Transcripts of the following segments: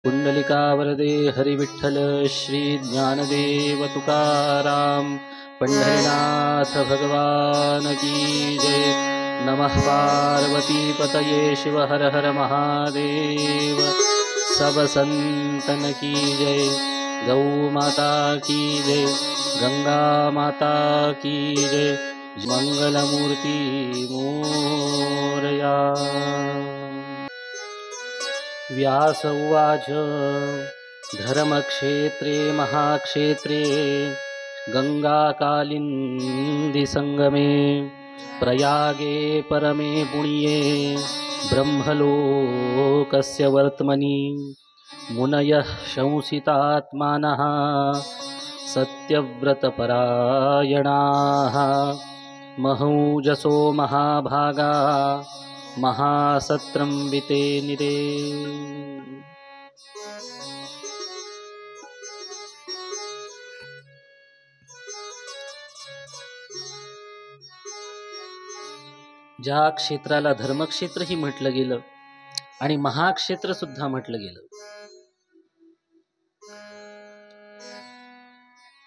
कुंडलिकावरदे हरिविठ्ठल श्री ज्ञानदेव तुकाराम पंढरीनाथ भगवान की जय। नमः पार्वती पतये शिव हर हर महादेव। सब संतन की जय। गौ माता की जय, गंगा माता की जय। मंगलमूर्ती मोरया। व्यास उवाच धर्मक्षेत्रे महाक्षेत्रे गंगाकालिंदी संगमे प्रयागे परमे पुण्ये ब्रह्मलोकस्य वर्त्मनि मुनयः शंसितात्मानः सत्यव्रतपरायणाः महौजसो महाभागा महासत्रं विते निरे। ज्या क्षेत्राला धर्मक्षेत्रही म्हटलं गेलं आणि महाक्षेत्र सुद्धा म्हटलं गेलं,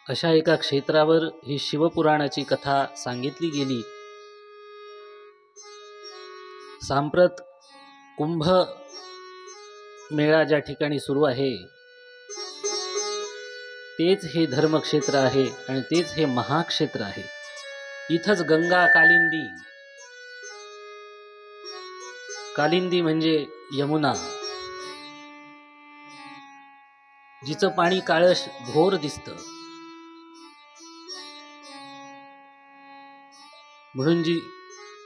अशा एका क्षेत्रावर ही शिवपुराणाची कथा सांगितली गेली। सांप्रत कुंभ मेळा ज्या ठिकाणी सुरू आहे तेच हे धर्मक्षेत्र आहे आणि तेच हे महाक्षेत्र आहे। इथंच गंगा कालिंदी, कालिंदी म्हणजे यमुना, जिचं पाणी काळस घोर दिसतं, म्हणून जी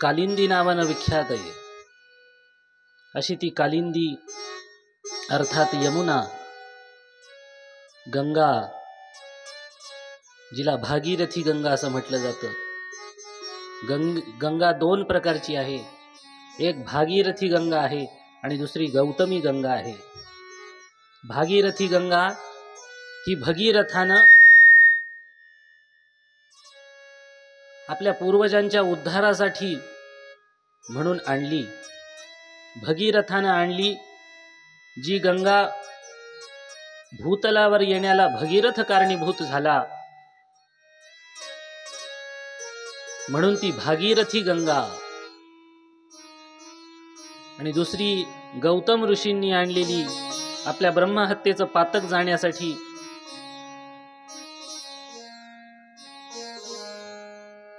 कालिंदी नावानं विख्यात आहे, अशी ती कालिंदी अर्थात यमुना, गंगा, जिला भागीरथी गंगा असं म्हटलं जातं। गंगा दोन प्रकारची आहे, एक भागीरथी गंगा आहे आणि दुसरी गौतमी गंगा आहे। भागीरथी गंगा ही भगीरथानं आपल्या पूर्वजांच्या उद्धारासाठी म्हणून आणली, भगीरथानं आणली। जी गंगा भूतलावर येण्याला भगीरथ कारणीभूत झाला म्हणून ती भागीरथी गंगा, आणि दुसरी गौतम ऋषींनी आणलेली आपल्या ब्रह्महत्येचं पातक जाण्यासाठी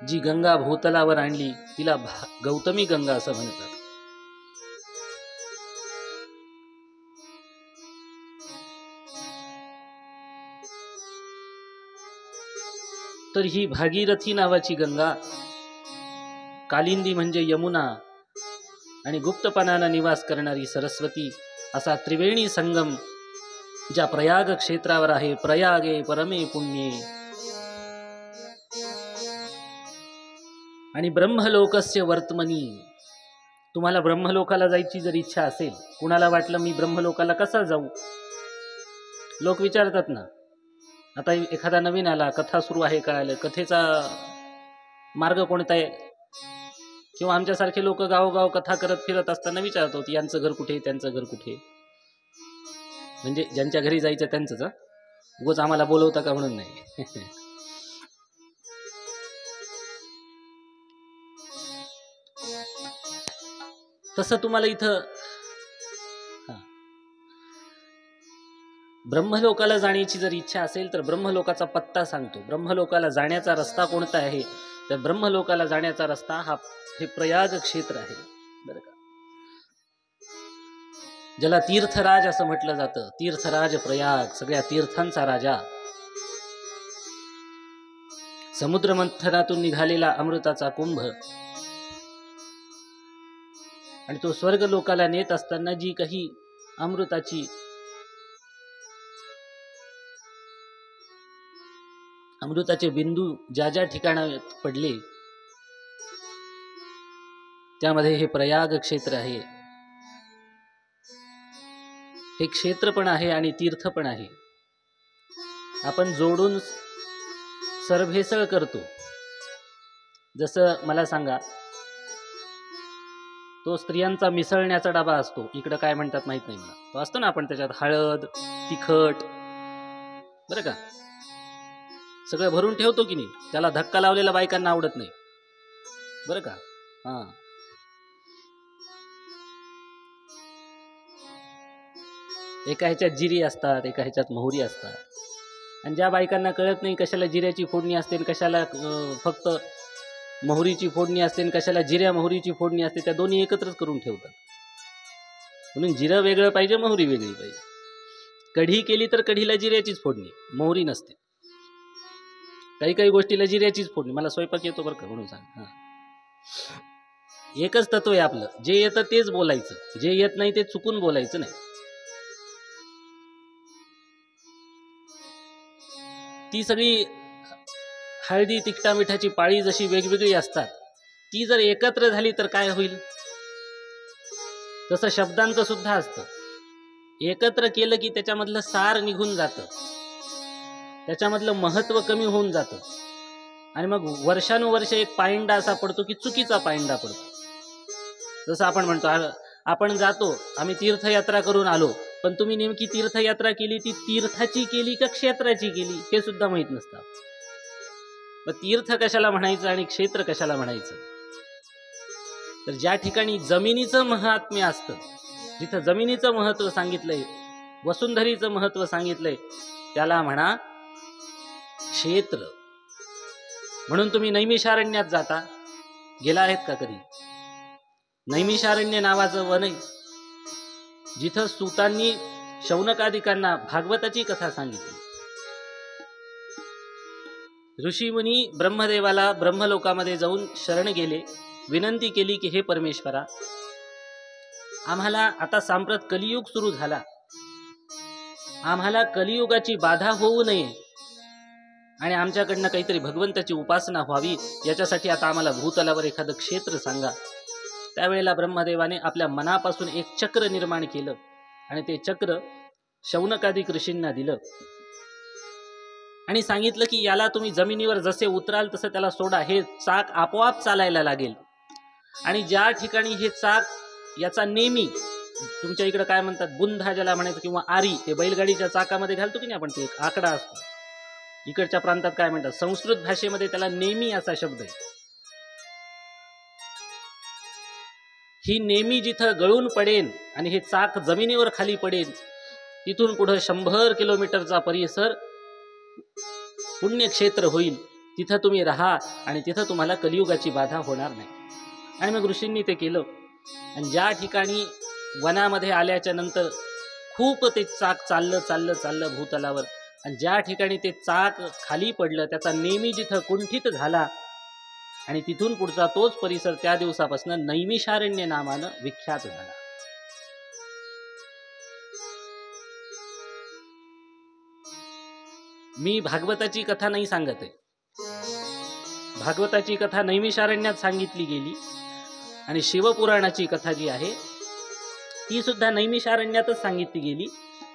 जी गंगा भूतलावर आणली तिला गौतमी गंगा असं म्हणतात। तर ही भागीरथी नावाची गंगा, कालिंदी म्हणजे यमुना आणि गुप्तपणानं निवास करणारी सरस्वती, असा त्रिवेणी संगम ज्या प्रयाग क्षेत्रावर आहे, प्रयागे परमे पुण्ये, आणि ब्रह्मलोकस्य वर्त्मनी। तुम्हाला ब्रह्मलोकाला जायची जर इच्छा असेल, कुणाला वाटलं मी ब्रह्मलोकाला कसा जाऊ, लोक विचारतात ना। आता एखादा नवीन आला, कथा सुरू आहे, कळालं कथेचा मार्ग कोणता आहे, किंवा आमच्यासारखे लोक गावोगाव कथा करत फिरत असताना विचारतो यांचं घर कुठे, त्यांचं घर कुठे, म्हणजे ज्यांच्या घरी जायचं त्यांचंच, उगाच आम्हाला बोलवता का म्हणून नाही। तसं तुम्हाला इथं ब्रह्मलोकाला जाण्याची जर इच्छा असेल तर ब्रह्मलोकाचा पत्ता सांगतो। ब्रह्मलोकाला जाण्याचा रस्ता कोणता आहे, तर ब्रह्मलोकाला जाण्याचा रस्ता हे प्रयाग क्षेत्र आहे, बरं का। ज्याला तीर्थराज असं म्हटलं जातं, तीर्थराज प्रयाग, सगळ्या तीर्थांचा राजा, समुद्र मंथनातून निघालेला अमृताचा कुंभ, आणि तो स्वर्ग लोकाला नेत असताना जी काही अमृताचे बिंदू ज्या ज्या ठिकाणात पडले त्यामध्ये हे प्रयाग क्षेत्र आहे। हे क्षेत्र पण आहे आणि तीर्थ पण आहे। आपण जोडून सरभेसळ करतो। जसं मला सांगा, तो स्त्रियांचा मिसळण्याचा डबा असतो, इकडं काय म्हणतात माहित नाही मला, तो असतो ना आपण त्याच्यात हळद, तिखट, बरं का, सगळं भरून ठेवतो की नाही, त्याला धक्का लावलेला बायकांना आवडत नाही, बरं का. हां, एका ह्याच्यात जिरी असतात, एका ह्याच्यात मोहरी असतात, आणि ज्या बायकांना कळत नाही कशाला जिऱ्याची फोडणी असते आणि कशाला फक्त मोहरीची फोडणी असते आणि कशाला जिऱ्या मोहरीची फोडणी असते, त्या दोन्ही एकत्रच करून ठेवतात. म्हणून जिरं वेगळं पाहिजे, मोहरी वेगळी पाहिजे. कढी केली तर कढीला जिऱ्याचीच फोडणी, मोहरी नसते. काही काही गोष्टीला जिऱ्याचीच फोडणी. मला स्वयंपाक येतो बरं का, म्हणून सांग. हां, एकच तत्व आहे आपलं, जे येतं तेच बोलायचं, जे येत नाही ते चुकून बोलायचं नाही. ती सगळी हळदी तिखटा मिठाची पाळी जशी वेगवेगळी असतात, ती जर एकत्र झाली तर काय होईल, तसं शब्दांचं सुद्धा असतं. एकत्र केलं की त्याच्यामधलं सार निघून जातं, त्याच्यामधलं महत्त्व कमी होऊन जातं, आणि मग वर्षानुवर्ष एक पायंडा असा पडतो की चुकीचा पायंडा पडतो. जसं आपण म्हणतो, आपण जातो, आम्ही तीर्थयात्रा करून आलो, पण तुम्ही नेमकी तीर्थयात्रा केली ती तीर्थाची केली का क्षेत्राची केली हे सुद्धा माहीत नसतं. मग तीर्थ कशाला म्हणायचं आणि क्षेत्र कशाला म्हणायचं? तर ज्या ठिकाणी जमिनीचं महात्म्य असतं, जिथं जमिनीचं महत्त्व सांगितलंय, वसुंधरीचं महत्त्व सांगितलंय, त्याला म्हणा क्षेत्र. म्हणून तुम्ही नैमिषारण्यात जाता, गेला आहेत का कधी? नैमिषारण्य नावाचं वन आहे, जिथं सूतांनी शौनकादिकांना भागवताची कथा सांगितली. ऋषीमुनी ब्रह्मदेवाला ब्रह्मलोकामध्ये जाऊन शरण गेले, विनंती केली की हे परमेश्वरा, आम्हाला आता सांप्रत कलियुग सुरू झाला, आम्हाला कलियुगाची बाधा होऊ नये आणि आमच्याकडनं काहीतरी भगवंताची उपासना व्हावी, याच्यासाठी आता आम्हाला भूतलावर एखादं क्षेत्र सांगा. त्यावेळेला ब्रह्मदेवाने आपल्या मनापासून एक चक्र निर्माण केलं आणि ते चक्र शौनकादिक ऋषींना दिलं आणि सांगितलं की याला तुम्ही जमिनीवर जसे उतराल तसं त्याला सोडा, हे चाक आपोआप चालायला लागेल. आणि ज्या ठिकाणी हे चाक, याचा नेमी, तुमच्या इकडे काय म्हणतात, बुंधा ज्याला म्हणायचं, किंवा आरी, ते बैलगाडीच्या चाकामध्ये घालतो की नाही आपण, ते एक आकडा असतो, इकडच्या प्रांतात काय म्हणतात, संस्कृत भाषेमध्ये त्याला नेमी असा शब्द आहे. ही नेमी जिथं गळून पडेल आणि हे चाक जमिनीवर खाली पडेल, तिथून पुढे 100 किलोमीटरचा परिसर पुण्यक्षेत्र होईल. तिथं तुम्ही राहा आणि तिथं तुम्हाला कलियुगाची बाधा होणार नाही. आणि मग ऋषींनी ते केलं. आणि ज्या ठिकाणी वनामध्ये आल्याच्या नंतर खूप ते चाक चाललं चाललं चाललं भूतलावर, आणि ज्या ठिकाणी ते चाक खाली पडलं, त्याचा नेमी जिथं कुंठित झाला, आणि तिथून पुढचा तोच परिसर त्या दिवसापासून नैमिषारण्य नावानं विख्यात झाला. मी भागवताची कथा नाही सांगत आहे, भागवताची कथा नैमिषारण्यात सांगितली गेली, आणि शिवपुराणाची कथा जी आहे ती सुद्धा नैमिषारण्यातच सांगितली गेली.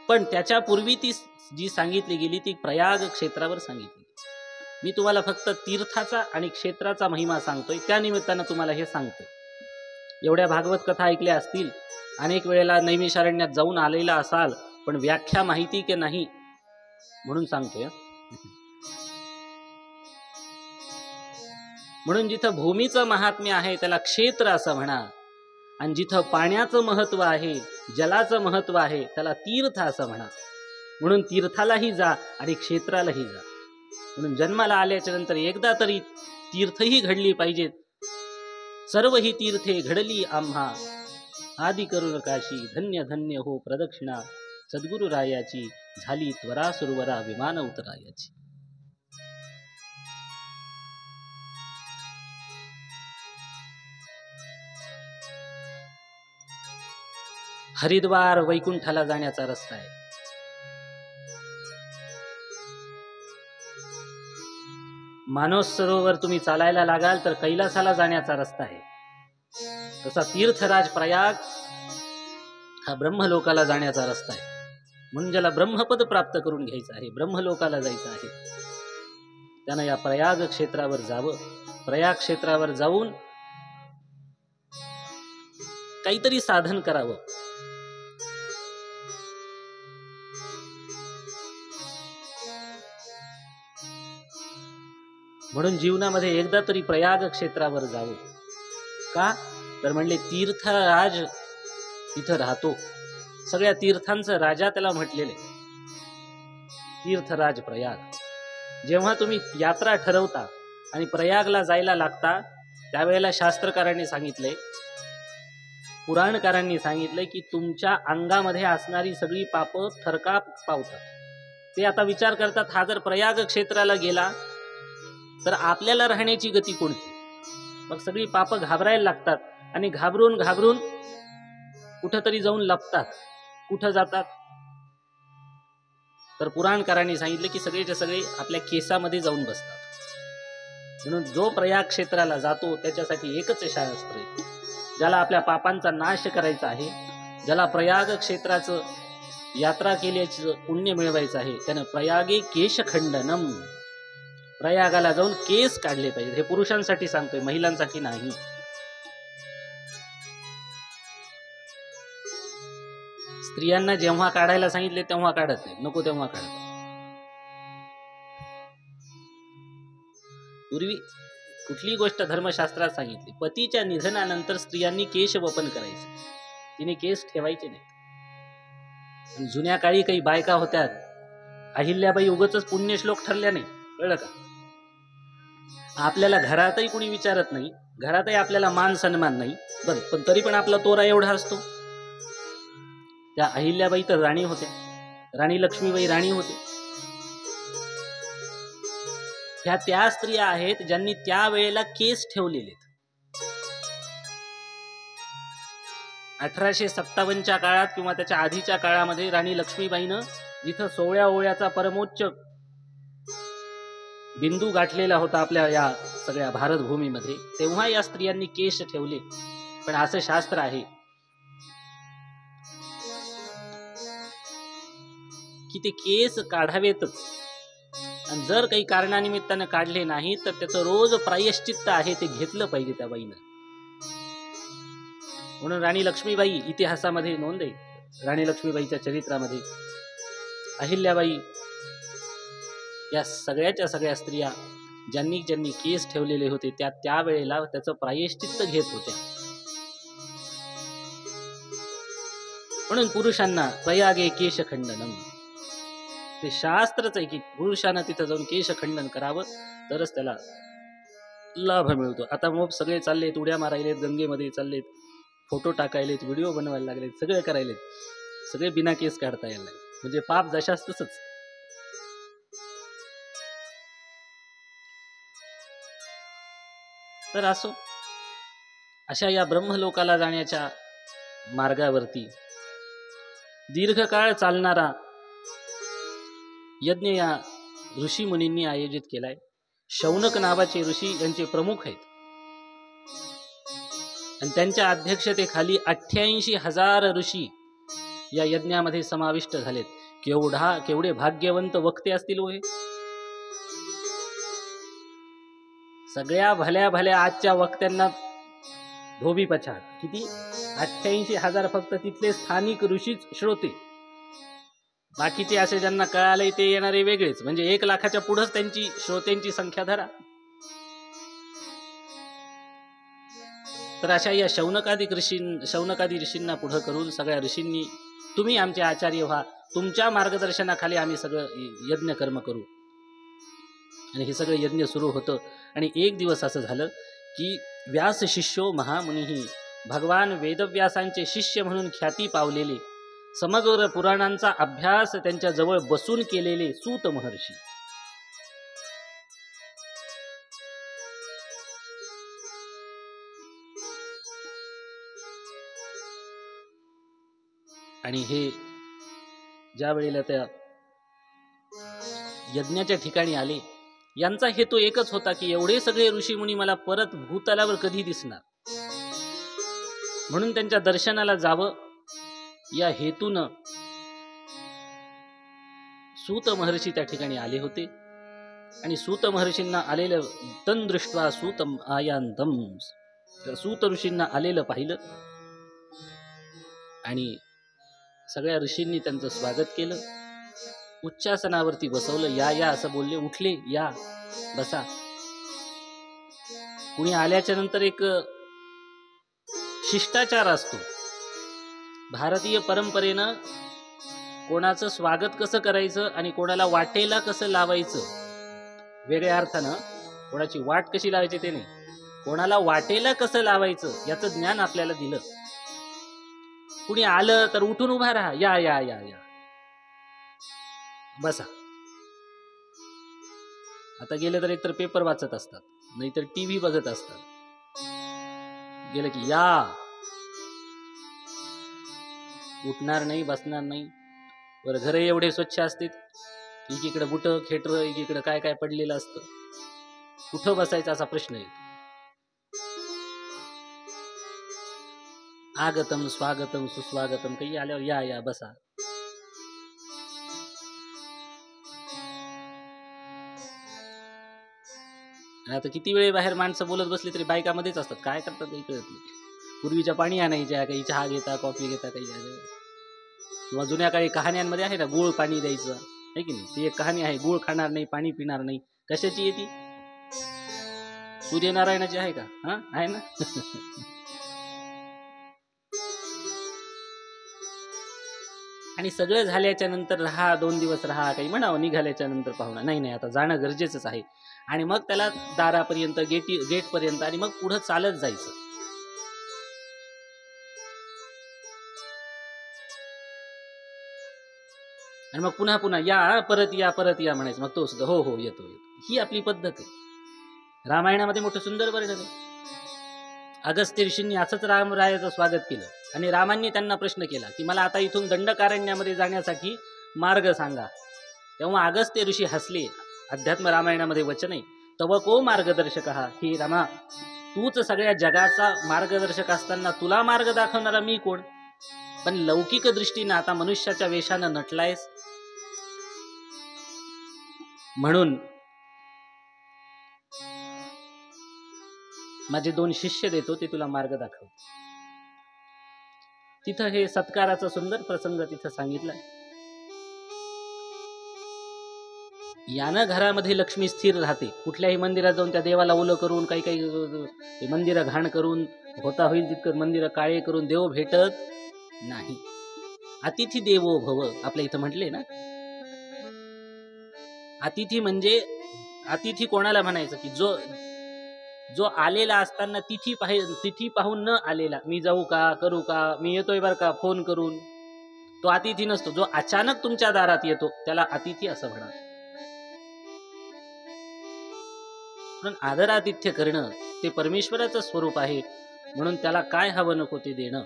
पण त्याच्यापूर्वी ती जी सांगितली गेली ती प्रयाग क्षेत्रावर सांगितली. मी तुम्हाला फक्त तीर्थाचा आणि क्षेत्राचा महिमा सांगतोय, त्या निमित्तानं तुम्हाला हे सांगतोय. एवढ्या भागवत कथा ऐकल्या असतील, अनेक वेळेला नैमिषारण्यात जाऊन आलेला असाल, पण व्याख्या माहिती की नाही म्हणून सांगतोय. म्हणून जिथं भूमीचं महात्म्य आहे त्याला क्षेत्र असं म्हणा, आणि जिथं पाण्याचं महत्त्व आहे, जलाचं महत्त्व आहे, त्याला तीर्थ असं म्हणा. म्हणून तीर्थालाही जा आणि क्षेत्रालाही जा. म्हणून जन्माला आल्याच्या नंतर एकदा तरी तीर्थही घडली पाहिजेत. सर्व ही तीर्थे घडली आम्हा, आदि करून काशी, धन्य धन्य हो प्रदक्षिणा, सद्गुरु रायाची झाली त्वरा सुरवरा विमान उतरायाची. हरिद्वार वैकुंठाला जाण्याचा रस्ता आहे. मानस सरोवर तुम्ही चालायला लागाल तर कैलासाला जाण्याचा रस्ता आहे. तसा तीर्थराज प्रयाग हा ब्रह्मलोकाला जाण्याचा रस्ता आहे. म्हणून ज्याला ब्रह्मपद प्राप्त करून घ्यायचं आहे, ब्रह्मलोकाला जायचं आहे, त्यानं या प्रयाग क्षेत्रावर जावं. प्रयाग क्षेत्रावर जाऊन काहीतरी साधन करावं. म्हणून जीवनामध्ये एकदा तरी प्रयाग क्षेत्रावर जावं. का तर म्हणले तीर्थराज तिथं राहतो. सगळ्या तीर्थांचा राजा त्याला म्हटलेले तीर्थराज प्रयाग. जेव्हा तुम्ही यात्रा ठरवता आणि प्रयागला जायला लागता त्यावेळेला शास्त्रकारांनी सांगितले, पुराणकारांनी सांगितले की तुमच्या अंगामध्ये असणारी सगळी पाप थरकाप पावतात. ते आता विचार करतात, हा जर प्रयाग क्षेत्राला गेला तर आपल्याला राहण्याची गती कोणती. मग सगळी पाप घाबरायला लागतात आणि घाबरून घाबरून कुठंतरी जाऊन लपतात. कुठं जातात तर पुराणकारांनी सांगितले की सगळेच्या सगळे आपल्या केसामध्ये जाऊन बसतात. म्हणून जो प्रयाग क्षेत्राला जातो त्याच्यासाठी एकच शास्त्र आहे. ज्याला आपल्या पापांचा नाश करायचा आहे, ज्याला प्रयाग क्षेत्राचं यात्रा केल्याचं पुण्य मिळवायचं आहे, त्यानं प्रयागे केशखंडनम, प्रयागाला जाऊन केस काढले पाहिजे. हे पुरुषांसाठी सांगतोय, महिलांसाठी नाही. स्त्रियांना जेव्हा काढायला सांगितले तेव्हा काढत नाही, नको तेव्हा काढत. पूर्वी कुठली गोष्ट धर्मशास्त्रात सांगितली, पतीच्या निधनानंतर स्त्रियांनी केश वपन करायचे, तिने केस ठेवायचे नाही. जुन्या काळी काही बायका होत्या, अहिल्याबाई उगाचच पुण्यश्लोक ठरल्या नाही, कळलं का. आपल्याला घरातही कुणी विचारत नाही, घरातही आपल्याला मान सन्मान नाही, बरं, पण तरी पण आपला तोरा एवढा असतो. त्या अहिल्याबाई तर राणी होत्या, राणी लक्ष्मीबाई राणी होते. ह्या त्या स्त्रिया आहेत ज्यांनी त्या वेळेला केस ठेवलेले. 1857च्या काळात किंवा त्याच्या आधीच्या काळामध्ये राणी लक्ष्मीबाईनं जिथं 16 ओळ्याचा परमोच्च बिंदू गाठलेला होता आपल्या या सगळ्या भारतभूमीमध्ये, तेव्हा या स्त्रियांनी केस ठेवले. पण असं शास्त्र आहे की ते केस काढावेतच, आणि जर काही कारणानिमित्तानं काढले नाही तर त्याचं रोज प्रायश्चित्त आहे ते घेतलं पाहिजे त्या बाईनं. म्हणून राणी लक्ष्मीबाई इतिहासामध्ये नोंद आहे, राणी लक्ष्मीबाईच्या चरित्रामध्ये. अहिल्याबाई या सगळ्याच्या सगळ्या स्त्रिया ज्यांनी ज्यांनी केस ठेवलेले होते त्या त्यावेळेला त्याचं प्रायश्चित्त घेत होत्या. म्हणून पुरुषांना प्रयागे केशखंडनम, ते शास्त्रच आहे की पुरुषांना तिथं जाऊन केशखंडन करावं तरच त्याला लाभ मिळतो. आता मग सगळे चाललेत, उड्या मारायलेत, गंगेमध्ये चाललेत, फोटो टाकायलेत, व्हिडिओ बनवायला लागलेत, सगळे करायलेत, सगळे बिना केस काढता यायला लागले. म्हणजे पाप जशाच तसंच. तर असो, अशा या ब्रह्मलोकाला जाण्याच्या मार्गावरती दीर्घकाळ चालणारा यज्ञ या ऋषी मुनींनी आयोजित केलाय. शौनक नावाचे ऋषी यांचे प्रमुख आहेत आणि त्यांच्या अध्यक्षतेखाली 88,000 ऋषी या यज्ञामध्ये समाविष्ट झालेत. केवढे भाग्यवंत वक्ते असतील हो हे. सगळ्या भल्या भल्या आजच्या वक्त्यांना धोबी पछाड. किती? 88,000 फक्त तिथले स्थानिक ऋषीच श्रोते. बाकीचे असे ज्यांना कळाले ते येणारे वेगळेच. म्हणजे 1 लाखाच्या पुढेच त्यांची श्रोत्यांची संख्या धरा. तर अशा या शौनकादी ऋषींना पुढं करून सगळ्या ऋषींनी, तुम्ही आमचे आचार्य व्हा, तुमच्या मार्गदर्शनाखाली आम्ही सगळं यज्ञ कर्म करू. आणि हे सगळं यज्ञ सुरू होतं. आणि एक दिवस असं झालं की व्यास शिष्यो महामुनीही, भगवान वेदव्यासांचे शिष्य म्हणून ख्याती पावलेले, समग्र पुराणांचा अभ्यास त्यांच्या जवळ बसून केलेले सूत महर्षी, आणि हे ज्या वेळेला त्या यज्ञाच्या ठिकाणी आले, यांचा हेतू एकच होता की एवढे सगळे ऋषीमुनी मला परत भूतलावर कधी दिसणार, म्हणून त्यांच्या दर्शनाला जावं या हेतूनं सूत महर्षी त्या ठिकाणी आले होते. आणि सूत महर्षींना आलेलं तन दृष्ट्वा सूतम आयांतम, तर सूत ऋषींना आलेलं पाहिलं आणि सगळ्या ऋषींनी त्यांचं स्वागत केलं, उच्चासनावरती बसवलं. या या असं बोलले, उठले, या बसा. कुणी आल्याच्या नंतर एक शिष्टाचार असतो. भारतीय परंपरेनं कोणाचं स्वागत कसं करायचं आणि कोणाला वाटेला कसं लावायचं, वेगळ्या अर्थानं कोणाची वाट कशी लावायची ते नाही, कोणाला वाटेला कसं लावायचं याचं ज्ञान आपल्याला दिलं. कुणी आलं तर उठून उभा राहा, या या या या बसा. आता गेलं तर एकतर पेपर वाचत असतात, नाहीतर टीव्ही बघत असतात. गेलं की या, उठणार नाही, बसणार नाही. बरं, घर एवढे स्वच्छ असतात, एकीकडे बुटं खेटर, एकीकडे काय काय पडलेलं असतं. कुठं बसायचा असा प्रश्न येतो. आगतम स्वागतम सुस्वागतम, काही आल्यावर या या बसा. आता किती वेळ बाहेर माणसं बोलत बसली तरी बायकामध्येच असतात, काय करतात काही कळत नाही. पूर्वीच्या पाणी आणायच्या, काही चहा घेता, कॉफी घेता, काही किंवा जुन्या काळी कहाण्यांमध्ये आहे ना, गुळ पाणी द्यायचं, आहे की नाही. ती एक कहाणी आहे, गुळ खाणार नाही, पाणी पिणार नाही. कशाची आहे ती? सूर्यनारायणाची आहे का? हा, आहे ना. आणि सगळं झाल्याच्या नंतर राहा, 2 दिवस राहा, काही म्हणावं, निघाल्याच्या नंतर पाहुणा नाही नाही, आता जाणं गरजेचंच आहे. आणि मग त्याला दारापर्यंत, गेटपर्यंत, आणि मग पुढं चालत जायचं. आणि मग पुन्हा पुन्हा या, परत या, परत या म्हणायचं. मग तो सुद्धा हो हो येतो येतो. ही आपली पद्धत आहे. रामायणामध्ये मोठं सुंदर वर्णन आहे. अगस्त्य ऋषींनी असंच रामरायाचं स्वागत केलं आणि रामांनी त्यांना प्रश्न केला की मला आता इथून दंडकारण्यामध्ये जाण्यासाठी मार्ग सांगा. तेव्हा अगस्त्य ऋषी हसले. अध्यात्म रामायणामध्ये वचन आहे, तव को मार्गदर्शक हा. ही रामा, तूच सगळ्या जगाचा मार्गदर्शक असताना तुला मार्ग दाखवणारा मी कोण? पण लौकिक दृष्टीनं आता मनुष्याच्या वेशानं नटलायस, म्हणून माझे 2 शिष्य देतो, ते तुला मार्ग दाखव. तिथं हे सत्काराचा सुंदर प्रसंग तिथं सांगितलाय. यानं घरामध्ये लक्ष्मी स्थिर राहते. कुठल्याही मंदिरात जाऊन त्या देवाला ओलं करून, काही काही मंदिरं घाण करून, होता होईल तितकं मंदिरं काळे करून देव भेटत नाही. अतिथी देवो भव आपल्या इथं म्हटले ना. अतिथी म्हणजे, अतिथी कोणाला म्हणायचं की जो जो आलेला असताना तिथी पाहून न आलेला, मी जाऊ का, करू का, मी येतोय बरं का, फोन करून, तो अतिथी नसतो. जो अचानक तुमच्या दारात येतो त्याला अतिथी असं म्हणा. म्हणून आदरातिथ्य करणं ते परमेश्वराचं स्वरूप आहे. म्हणून त्याला काय हवं नको ते देणं.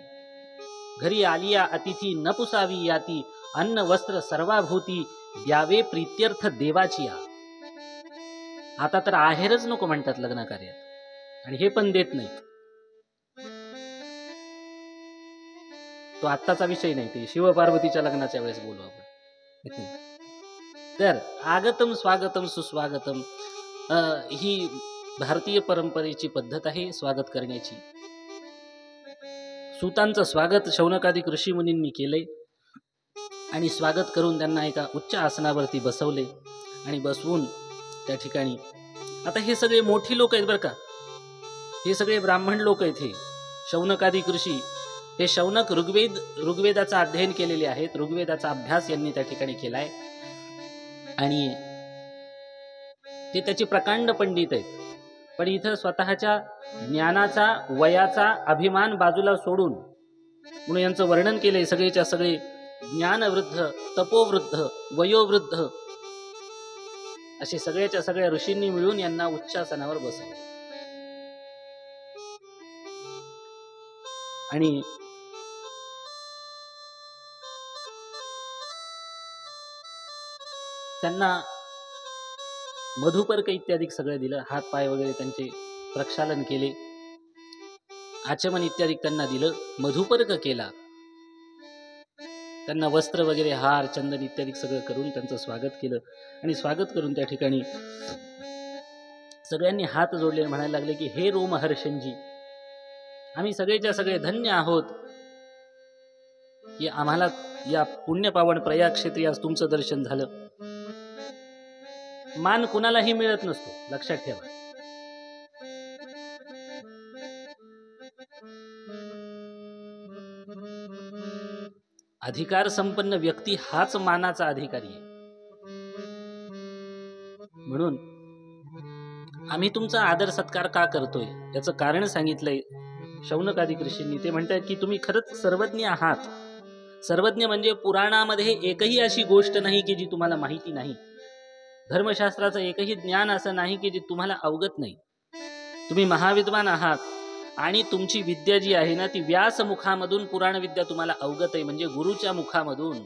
घरी आलिया अतिथी न पुसावी याती, अन्न वस्त्र सर्वाभूती द्यावे प्रीत्यर्थ देवाची या. आता तर आहेरच नको म्हणतात लग्न कार्यात, आणि हे पण देत नाहीत. तो आत्ताचा विषय नाही, ते शिवपार्वतीच्या लग्नाच्या वेळेस बोलू आपण. तर आगतम स्वागतम सुस्वागतम ही भारतीय परंपरेची पद्धत आहे स्वागत करण्याची. सूतांचं स्वागत शौनकादिक ऋषी मुनींनी केले आणि स्वागत करून त्यांना एका उच्च आसनावरती बसवले आणि बसवून त्या ठिकाणी, आता हे सगळे मोठी लोक आहेत बरं का, हे सगळे ब्राह्मण लोक आहेत. हे शौनकादिक ऋषी, हे शौनक ऋग्वेदाचा अध्ययन केलेले आहेत, ऋग्वेदाचा अभ्यास यांनी त्या ठिकाणी केलाय आणि ते त्याचे प्रकांड पंडित आहेत. पण इथं स्वतःच्या ज्ञानाचा, वयाचा अभिमान बाजूला सोडून, म्हणून यांचं वर्णन केलंय, सगळेच्या सगळे ज्ञानवृद्ध, तपोवृद्ध, वयोवृद्ध असे सगळ्याच्या सगळ्या ऋषींनी मिळून यांना उच्चासनावर बसवले. आणि त्यांना मधुपर्क इत्यादी सगळं दिलं. हात पाय वगैरे त्यांचे प्रक्षालन केले, आचमन इत्यादी त्यांना दिलं, मधुपर्क केला. त्यांना वस्त्र वगैरे, हार, चंदन इत्यादी सगळं करून त्यांचं स्वागत केलं. आणि स्वागत करून त्या ठिकाणी सगळ्यांनी हात जोडले, म्हणायला लागले की हे रोमहर्षणजी, आम्ही सगळेच्या सगळे धन्य आहोत की आम्हाला या पुण्यपावन प्रयाग क्षेत्री आज तुमचं दर्शन झालं. मान कुणालाही मिळत नसतो, लक्षात ठेवा. अधिकार संपन्न व्यक्ती हाच मानाचा अधिकारी आहे. म्हणून आम्ही तुमचा आदर सत्कार का करतोय याचं कारण सांगितलंय शौनकादिक ऋषींनी. ते म्हणतात की तुम्ही खरंच सर्वज्ञ आहात. सर्वज्ञ म्हणजे पुराणामध्ये एकही अशी गोष्ट नाही की जी तुम्हाला माहिती नाही. धर्मशास्त्राचं एकही ज्ञान असं नाही की जे तुम्हाला अवगत नाही. तुम्ही महाविद्वान आहात आणि तुमची विद्या जी आहे ना ती व्यास मुखामधून पुराण विद्या तुम्हाला अवगत आहे, म्हणजे गुरुच्या मुखामधून.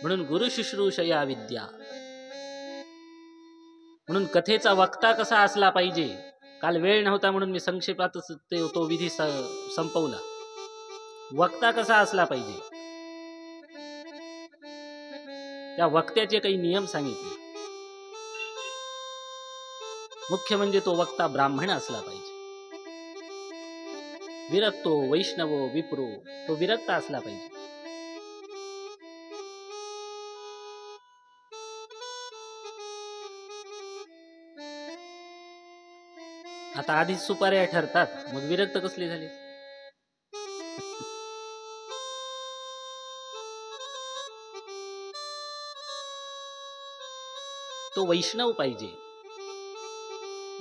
म्हणून गुरु शुश्रूषया विद्या. म्हणून कथेचा वक्ता कसा असला पाहिजे. काल वेळ नव्हता म्हणून मी संक्षेपातच तो विधी संपवला. वक्ता कसा असला पाहिजे, त्या वक्त्याचे काही नियम सांगितले. मुख्य म्हणजे तो वक्ता ब्राह्मण असला पाहिजे. विरक्तो वैष्णवो विप्रो, तो विरक्त असला पाहिजे. आता आधीच सुपाऱ्या ठरतात, मग विरक्त कसले झाले. तो वैष्णव पाहिजे.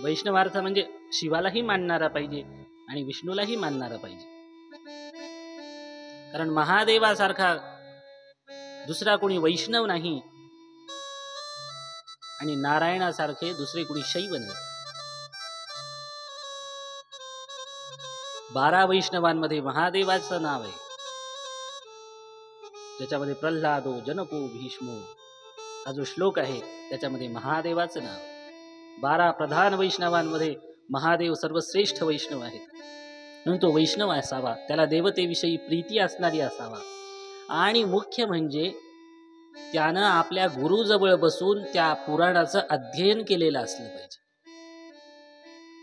वैष्णवार्थ म्हणजे शिवालाही मानणारा पाहिजे आणि विष्णूलाही मानणारा पाहिजे. कारण महादेवासारखा दुसरा कोणी वैष्णव नाही आणि नारायणासारखे दुसरे कोणी शैव नाही. 12 वैष्णवांमध्ये महादेवाचं नाव आहे, त्याच्यामध्ये प्रल्हादो जनको भीष्मो हा जो श्लोक आहे त्याच्यामध्ये महादेवाचं नाव. 12 प्रधान वैष्णवांमध्ये महादेव सर्वश्रेष्ठ वैष्णव आहेत. म्हणून तो वैष्णव असावा, त्याला देवतेविषयी प्रीती असणारी असावा आणि मुख्य म्हणजे त्यानं आपल्या गुरुजवळ बसून त्या पुराणाचं अध्ययन केलेलं असलं पाहिजे.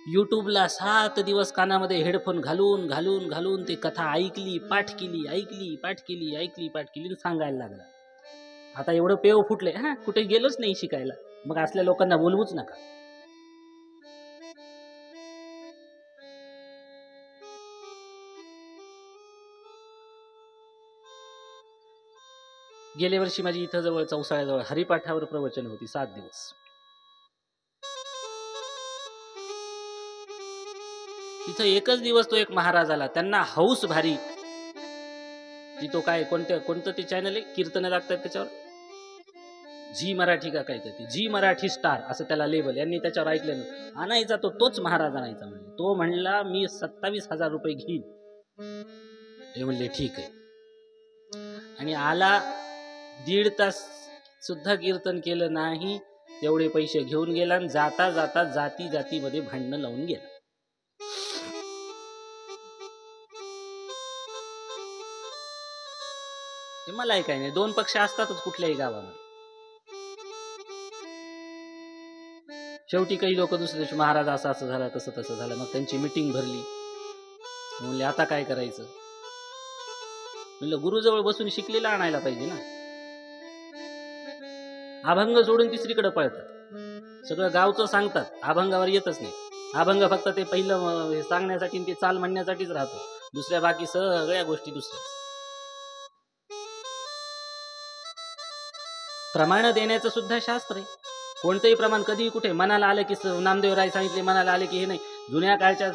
यूट्यूबला 7 दिवस कानामध्ये हेडफोन घालून घालून घालून ते कथा ऐकली, पाठ केली, ऐकली, पाठ केली, ऐकली, पाठ केली, सांगायला लागला. आता एवढं पेव फुटले, कुठे गेलोच नाही शिकायला. मग असल्या लोकांना बोलवूच नका. गेल्या वर्षी माझी इथं जवळ चौसाळ्याजवळ हरिपाठावर प्रवचन होती 7 दिवस. तिथं एकच दिवस तो एक महाराज आला, त्यांना हौस भारी की तो काय कोणतं ते चॅनल आहे कीर्तन लागतात त्याच्यावर, झी मराठी का काय ते, झी मराठी स्टार असं त्याला लेबल, यांनी त्याच्यावर ऐकलं आणायचा तोच महाराज आणायचा. म्हणजे तो म्हणला मी 27,000 रुपये घेईन. हे म्हणले ठीक आहे. आणि आला, 1.5 तास सुद्धा कीर्तन केलं नाही, तेवढे पैसे घेऊन गेला आणि जाता जाता जातीमध्ये भांडणं लावून गेला. मलाही काही नाही, 2 पक्ष असतातच कुठल्याही गावामध्ये. शेवटी काही लोक दुसऱ्या दिवशी महाराज असं झालं, तसं झालं. मग त्यांची मिटिंग भरली. म्हणले आता काय करायचं. म्हणलं गुरुजवळ बसून शिकलेला आणायला पाहिजे ना. अभंग सोडून तिसरीकडे पळतात, सगळं गावचं सांगतात, अभंगावर येतच नाही. अभंग फक्त ते पहिलं सांगण्यासाठी ते चाल म्हणण्यासाठीच राहतो, दुसऱ्या बाकी सगळ्या गोष्टी दुसऱ्या. प्रमाण देण्याचं सुद्धा शास्त्र आहे. कोणतंही प्रमाण कधी कुठे मनाला आलं की, नामदेव राय सांगितले मनाला आले की हे नाही. जुन्या काळच्या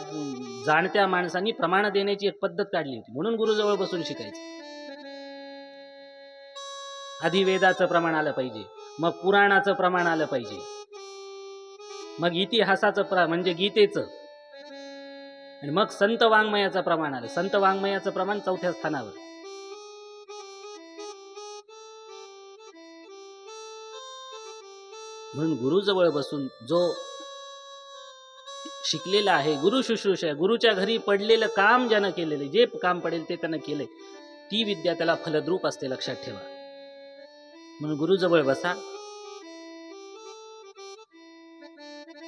जाणत्या माणसांनी प्रमाण देण्याची एक पद्धत काढली होती, म्हणून गुरुजवळ बसून शिकायचं. आधी वेदाचं प्रमाण आलं पाहिजे, मग पुराणाचं प्रमाण आलं पाहिजे, मग इतिहासाचं म्हणजे गीतेचं, आणि मग संत वाङ्मयाचं प्रमाण आलं. संत वाङ्मयाचं प्रमाण 4थ्या स्थानावर. म्हणून गुरुजवळ बसून जो शिकलेला आहे, गुरु शुश्रूषा, गुरुच्या घरी पडलेलं काम ज्यानं केलेलं, जे काम पडेल ते त्यानं केलंय, ती विद्या त्याला फलद्रूप असते, लक्षात ठेवा. म्हणून गुरुजवळ बसा.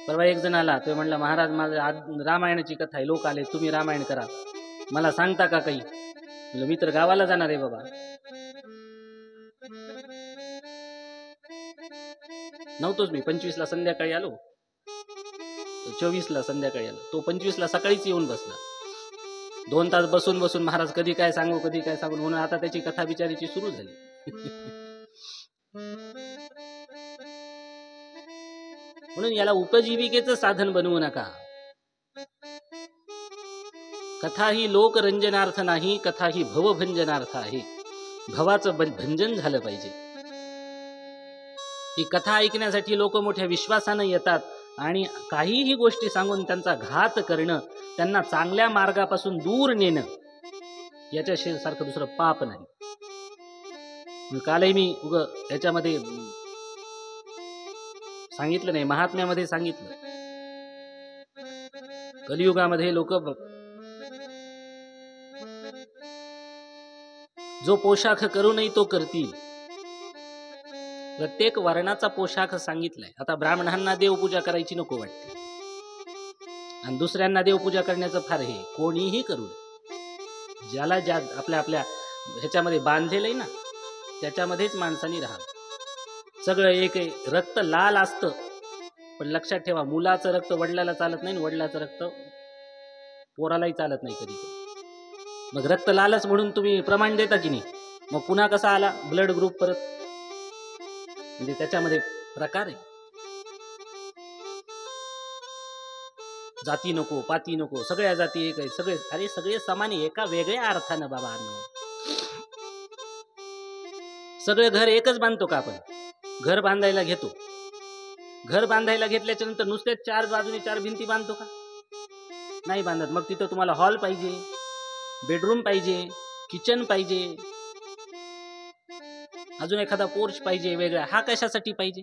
परवा एक जण आला, तो म्हणला महाराज माझं रामायणाची कथा आहे, लोक आले, तुम्ही रामायण करा, मला सांगता का काही. म्हणलं मी तर गावाला जाणार आहे बाबा. नव्हतोच मी. 25ला संध्याकाळी आलो, 24ला संध्याकाळी आलो. तो 25ला सकाळीच येऊन बसला. 2 तास बसून बसून महाराज कधी काय सांगू कधी काय सांगू, म्हणून आता त्याची कथा बिचारीची सुरू झाली. म्हणून याला उपजीविकेचं साधन बनवू नका. कथा ही लोकरंजनार्थ नाही, कथा ही भवभंजनार्थ आहे. भवाचं भंजन झालं पाहिजे. ही कथा ऐकण्यासाठी लोक मोठ्या विश्वासानं येतात आणि काहीही गोष्टी सांगून त्यांचा घात करणं, त्यांना चांगल्या मार्गापासून दूर नेणं, याच्यासारखं दुसरं पाप नाही. कालही मी याच्यामध्ये सांगितलं नाही, महात्म्यामध्ये सांगितलं, कलियुगामध्ये लोक जो पोशाख करू नये तो करतील. प्रत्येक वर्णाचा पोशाख सांगितलाय. आता ब्राह्मणांना देवपूजा करायची नको वाटते आणि दुसऱ्यांना देवपूजा करण्याचं फार हे, कोणीही करू नये. ज्याला ज्या आपल्या आपल्या ह्याच्यामध्ये बांधलेलं आहे ना, त्याच्यामध्येच माणसांनी राहावं. सगळं एक आहे. रक्त लाल असतं, पण लक्षात ठेवा, मुलाचं रक्त वडिलाला चालत नाही, वडिलाचं रक्त पोरालाही चालत नाही कधी. मग रक्त लालच म्हणून तुम्ही प्रमाण देता की नाही, मग पुन्हा कसा आला ब्लड ग्रुप परत? म्हणजे त्याच्यामध्ये प्रकार आहे. जाती नको, पाती नको, सगळ्या जाती एक आहे, सगळे अरे सगळे समान, एका वेगळ्या अर्थानं बाबा. सगळे घर एकच बांधतो का आपण? घर बांधायला घेतो, घर बांधायला घेतल्याच्या नंतर नुसत्याच 4 बाजूने 4 भिंती बांधतो का? नाही बांधत. मग तिथं तुम्हाला हॉल पाहिजे, बेडरूम पाहिजे, किचन पाहिजे, अजून एखादा पोर्च पाहिजे वेगळा. हा कशासाठी पाहिजे?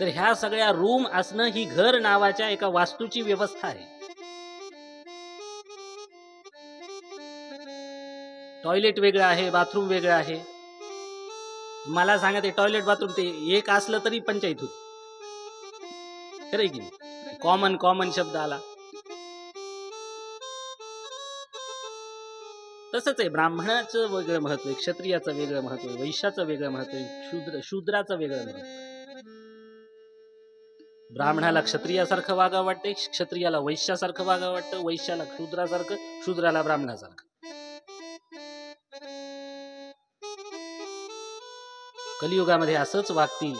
तर ह्या सगळ्या रूम असणं ही घर नावाच्या एका वास्तूची व्यवस्था आहे. टॉयलेट वेगळं आहे, बाथरूम वेगळं आहे. मला सांगा, ते टॉयलेट बाथरूम ते एक असलं तरी पंचायत होती, खरं की नाही? कॉमन शब्द आला. तसंच आहे. ब्राह्मणाचं वेगळं महत्व आहे, क्षत्रियाचं वेगळं महत्व आहे, वैश्याचं वेगळं महत्व आहे, शूद्राचं वेगळं महत्व आहे. ब्राह्मणाला क्षत्रियासारखं वागावं वाटते, क्षत्रियाला वैश्यासारखं वागावं वाटतं, वैश्याला शूद्रासारखं, शूद्राला ब्राह्मणासारखं. कलियुगामध्ये असंच वागतील,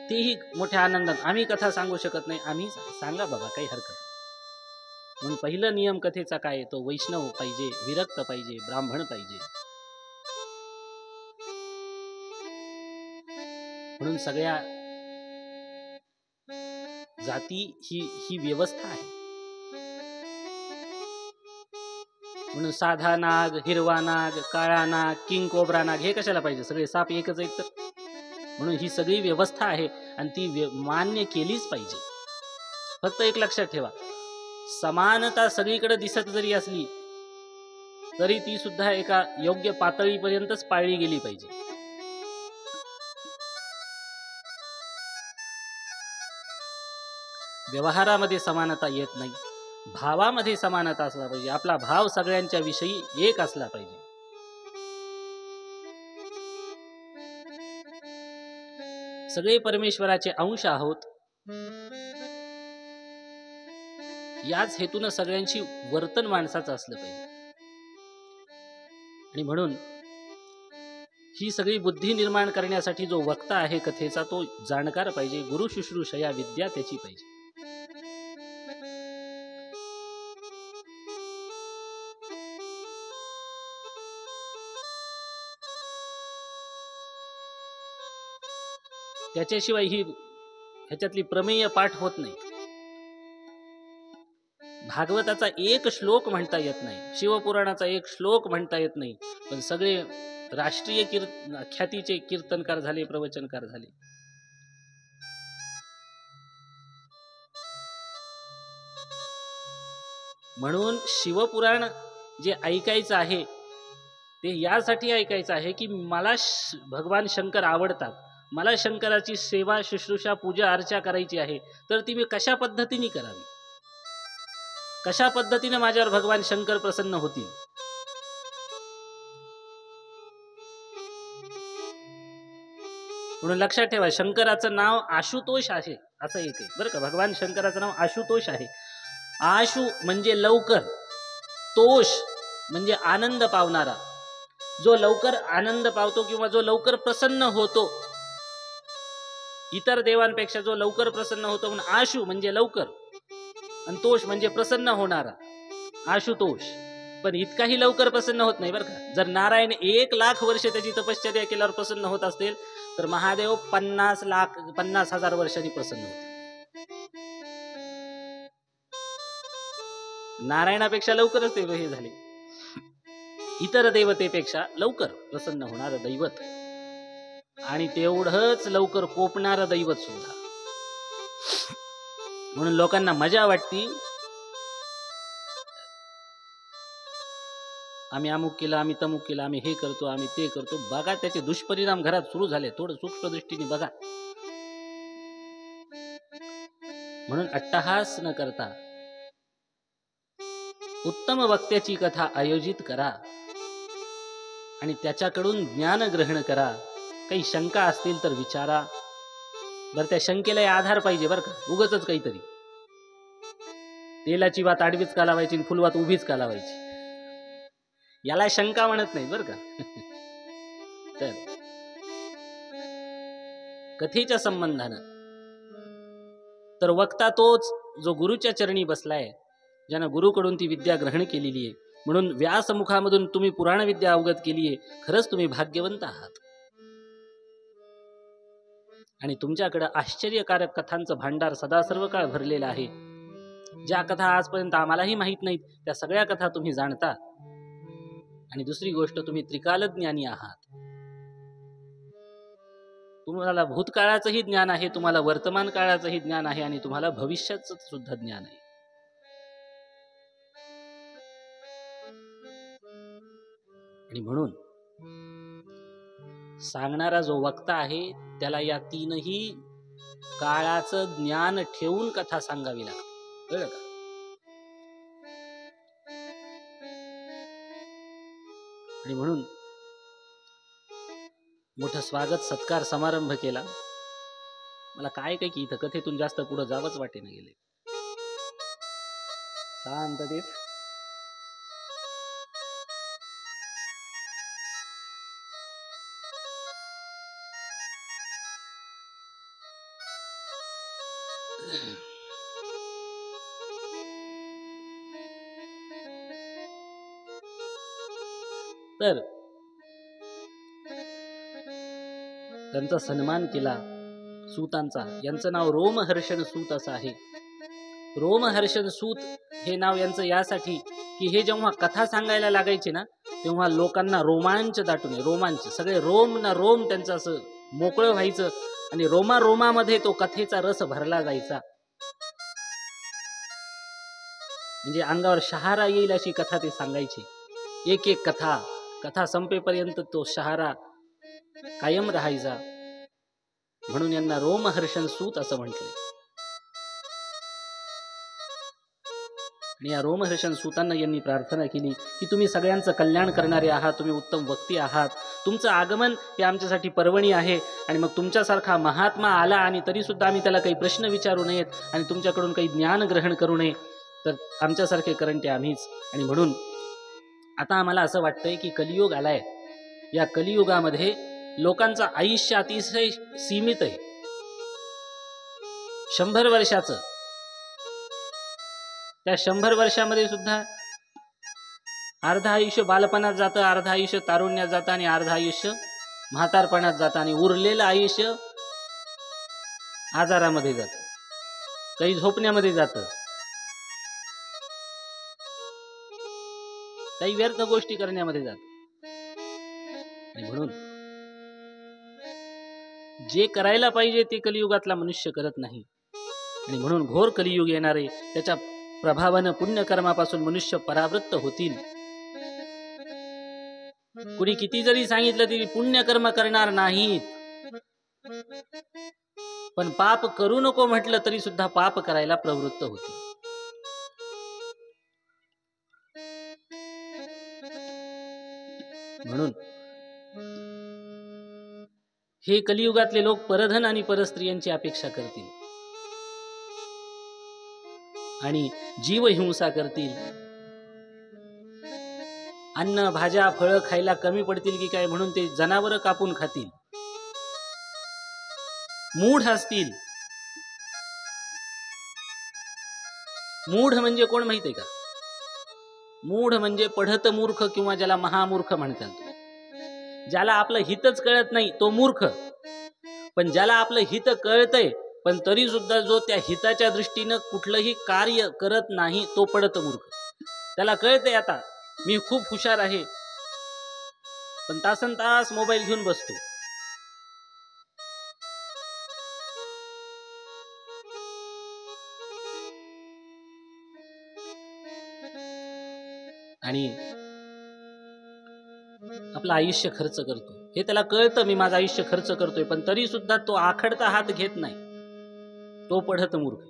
तेही मोठ्या आनंदात. आम्ही कथा सांगू शकत नाही, आम्ही सांगा बाबा, काही हरकत नाही. म्हणून पहिला नियम कथेचा काय? तो वैष्णव पाहिजे, विरक्त पाहिजे, ब्राह्मण पाहिजे. म्हणून सगळ्या जाती ही व्यवस्था आहे. म्हणून साधा नाग, हिरवा नाग, काळा नाग, किंग कोब्रा नाग, हे कशाला पाहिजे? सगळे साप एकच आहेत तर. म्हणून ही सगळी व्यवस्था आहे आणि ती मान्य केलीच पाहिजे. फक्त एक लक्षात ठेवा, समानता सगळीकडे दिसत जरी असली तरी ती सुद्धा एका योग्य पातळीपर्यंतच पाळली गेली पाहिजे. व्यवहारामध्ये समानता येत नाही, भावामध्ये समानता असला पाहिजे. आपला भाव सगळ्यांच्या विषयी एक असला पाहिजे. सगळे परमेश्वराचे अंश आहोत, याच हेतून सगळ्यांशी वर्तन माणसाचं असलं पाहिजे. आणि म्हणून ही सगळी बुद्धी निर्माण करण्यासाठी जो वक्ता आहे कथेचा, तो जाणकार पाहिजे. गुरु शुश्रूषा या विद्या त्याची पाहिजे. त्याच्याशिवाय ही ह्याच्यातली प्रमेय पाठ होत नाही. भागवताचा एक श्लोक म्हणता येत नाही, शिवपुराणाचा एक श्लोक म्हणता येत नाही, पण सगळे राष्ट्रीय ख्यातीचे कीर्तनकार झाले, प्रवचनकार झाले. म्हणून शिवपुराण जे ऐकायचं आहे ते यासाठी ऐकायचं आहे की मला भगवान शंकर आवडतात, मला शंकराची सेवा, शुश्रूषा, पूजा, अर्चा करायची आहे, तर ती मी कशा पद्धतीने करावी, कशा पद्धतीने माझ्यावर भगवान शंकर प्रसन्न होतील. म्हणून लक्षात ठेवा, शंकराचं नाव आशुतोष आहे असं एक आहे बरं का. भगवान शंकराचं नाव आशुतोष आहे. आशु म्हणजे लवकर, तोष म्हणजे आनंद पावणारा. जो लवकर आनंद पावतो किंवा जो लवकर प्रसन्न होतो, इतर देवांपेक्षा जो लवकर प्रसन्न होतो, म्हणून आशु म्हणजे लवकर आणि तोष म्हणजे प्रसन्न होणारा, आशुतोष. पण इतकाही लवकर प्रसन्न होत नाही बरं का. जर नारायण 1,00,000 वर्ष त्याची तपश्चर्या केल्यावर प्रसन्न होत असतील, तर महादेव 50,000 वर्षांनी प्रसन्न होते. नारायणापेक्षा लवकरच ते हे झाले. इतर देवतेपेक्षा लवकर प्रसन्न होणारं दैवत आणि तेवढंच लवकर कोपणारं दैवत सुद्धा. म्हणून लोकांना मजा वाटती, आम्ही अमुक केलं, आम्ही तमुक केलं, आम्ही हे करतो, आम्ही ते करतो. बघा त्याचे दुष्परिणाम घरात सुरू झाले. थोडं सूक्ष्म दृष्टीने बघा. म्हणून अट्टहास न करता उत्तम वक्त्याची कथा आयोजित करा आणि त्याच्याकडून ज्ञान ग्रहण करा. काही शंका असतील तर विचारा. बरं, त्या शंकेला आधार पाहिजे बरं का. उगाचच काहीतरी तेलाची वात आडवीच का लावायची आणि फुलवात उभीच का लावायची, याला शंका म्हणत नाही बरं का. तर कथेच्या संबंधानं तर वक्ता तोच जो गुरुच्या चरणी बसलाय, ज्यानं गुरुकडून ती विद्या ग्रहण केलेली आहे. म्हणून व्यासमुखामधून तुम्ही पुराण विद्या अवगत केली आहे. खरंच तुम्ही भाग्यवंत आहात. आणि तुमच्याकडे आश्चर्यकारक कथांचं भांडार सदा सर्व काळ भरलेलं आहे. ज्या कथा आजपर्यंत आम्हालाही माहीत नाहीत, त्या सगळ्या कथा तुम्ही जाणता. आणि दुसरी गोष्ट, तुम्ही त्रिकालज्ञानी आहात. तुम्हाला भूतकाळाचंही ज्ञान आहे, तुम्हाला वर्तमान काळाचंही ज्ञान आहे आणि तुम्हाला भविष्याचं सुद्धा ज्ञान आहे. आणि म्हणून सांगणारा जो वक्ता आहे त्याला या तीनही काळाचं ज्ञान ठेवून कथा सांगावी लागते. कळलं का? आणि म्हणून मोठं स्वागत सत्कार समारंभ केला. मला काय काय की इथं कथेतून जास्त पुढे जावंच वाटेना गेले. शांततेत तर त्यांचा सन्मान केला सूतांचा. यांचं नाव रोमहर्षण सूत असं आहे. रोमहर्षण सूत हे नाव यांचं यासाठी की हे जेव्हा कथा सांगायला लागायचे ना, तेव्हा लोकांना रोमांच दाटू नये. रोमांच सगळे रोम ना रोम त्यांचं असं मोकळं व्हायचं आणि रोमा रोमामध्ये तो कथेचा रस भरला जायचा. म्हणजे अंगावर शहारा येईल अशी कथा ते सांगायची. एक एक कथा संपेपर्यंत तो शहारा कायम राहायचा. म्हणून यांना रोमहर्षण सूत असं म्हटले. आणि या रोमहर्षण सूतांना यांनी प्रार्थना केली की तुम्ही सगळ्यांचं कल्याण करणारे आहात, तुम्ही उत्तम वक्ती आहात, तुमचं आगमन हे आमच्यासाठी पर्वणी आहे. आणि मग तुमच्यासारखा महात्मा आला आणि तरी सुद्धा आम्ही त्याला काही प्रश्न विचारू नयेत आणि तुमच्याकडून काही ज्ञान ग्रहण करू नये, तर आमच्यासारखे करंटे आम्हीच. आणि म्हणून आता आम्हाला असं वाटतंय की कलियुग आलाय. या कलियुगामध्ये लोकांचं आयुष्य अतिशय सीमित आहे. 100 वर्षाचं. त्या 100 वर्षामध्ये सुद्धा अर्ध आयुष्य बालपणात जातं, अर्ध आयुष्य तारुण्यात जातं आणि अर्ध आयुष्य म्हातारपणात जातं आणि उरलेलं आयुष्य आजारामध्ये जातं, काही झोपण्यामध्ये जातं, काही व्यर्थ गोष्टी करण्यामध्ये जातं. आणि म्हणून जे करायला पाहिजे ते कलियुगातला मनुष्य करत नाही. आणि म्हणून घोर कलियुग येणारे, त्याच्या प्रभावानं पुण्यकर्मापासून मनुष्य परावृत्त होतील. कुणी किती जरी सांगितलं तरी पुण्यकर्म करणार नाहीत, पण पाप करू नको म्हटलं तरी सुद्धा पाप करायला प्रवृत्त होतील. म्हणून हे कलियुगातले लोक परधन आणि परस्त्रियांची अपेक्षा करतील आणि जीवहिंसा करतील. अन्न भाज्या फळं खायला कमी पडतील की काय म्हणून ते जनावरं कापून खातील. मूढ असतील. मूढ म्हणजे कोण माहिती आहे का? मूढ म्हणजे पढत मूर्ख किंवा ज्याला महामूर्ख म्हणतात. ज्याला आपलं हितच कळत नाही तो मूर्ख. पण ज्याला आपलं हित कळतंय पण तरी सुद्धा जो त्या हिताच्या दृष्टीनं कुठलंही कार्य करत नाही तो पढत मूर्ख. त्याला कळतंय आता मी खूप हुशार आहे पण तासनतास मोबाईल घेऊन बसतो. आणि आपलं आयुष्य खर्च करतो. हे त्याला कळतं मी माझं आयुष्य खर्च करतोय पण तरी सुद्धा तो आखडता हात घेत नाही तो पढत मूर्ख.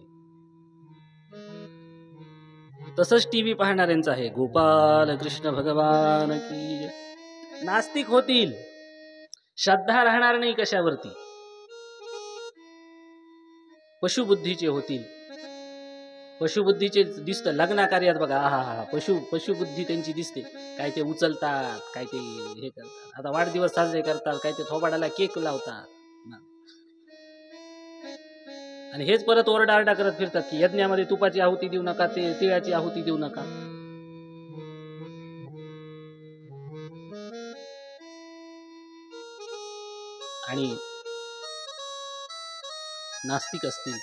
तसंच टीव्ही पाहणाऱ्यांचं आहे. गोपाल कृष्ण भगवान की. नास्तिक होतील. श्रद्धा राहणार नाही कशावरती. पशुबुद्धीचे होतील. पशुबुद्धीचे दिसतं लग्न कार्यात बघा. हा पशुबुद्धी त्यांची दिसते. काय ते उचलतात काय ते हे करतात. आता वाढदिवस साजरे करतात काय ते थोबाडाला केक लावतात आणि हेच परत ओरडाआरडा करत फिरतात की यज्ञामध्ये तुपाची आहुती देऊ नका ते तिळाची आहुती देऊ नका. आणि नास्तिक असतील.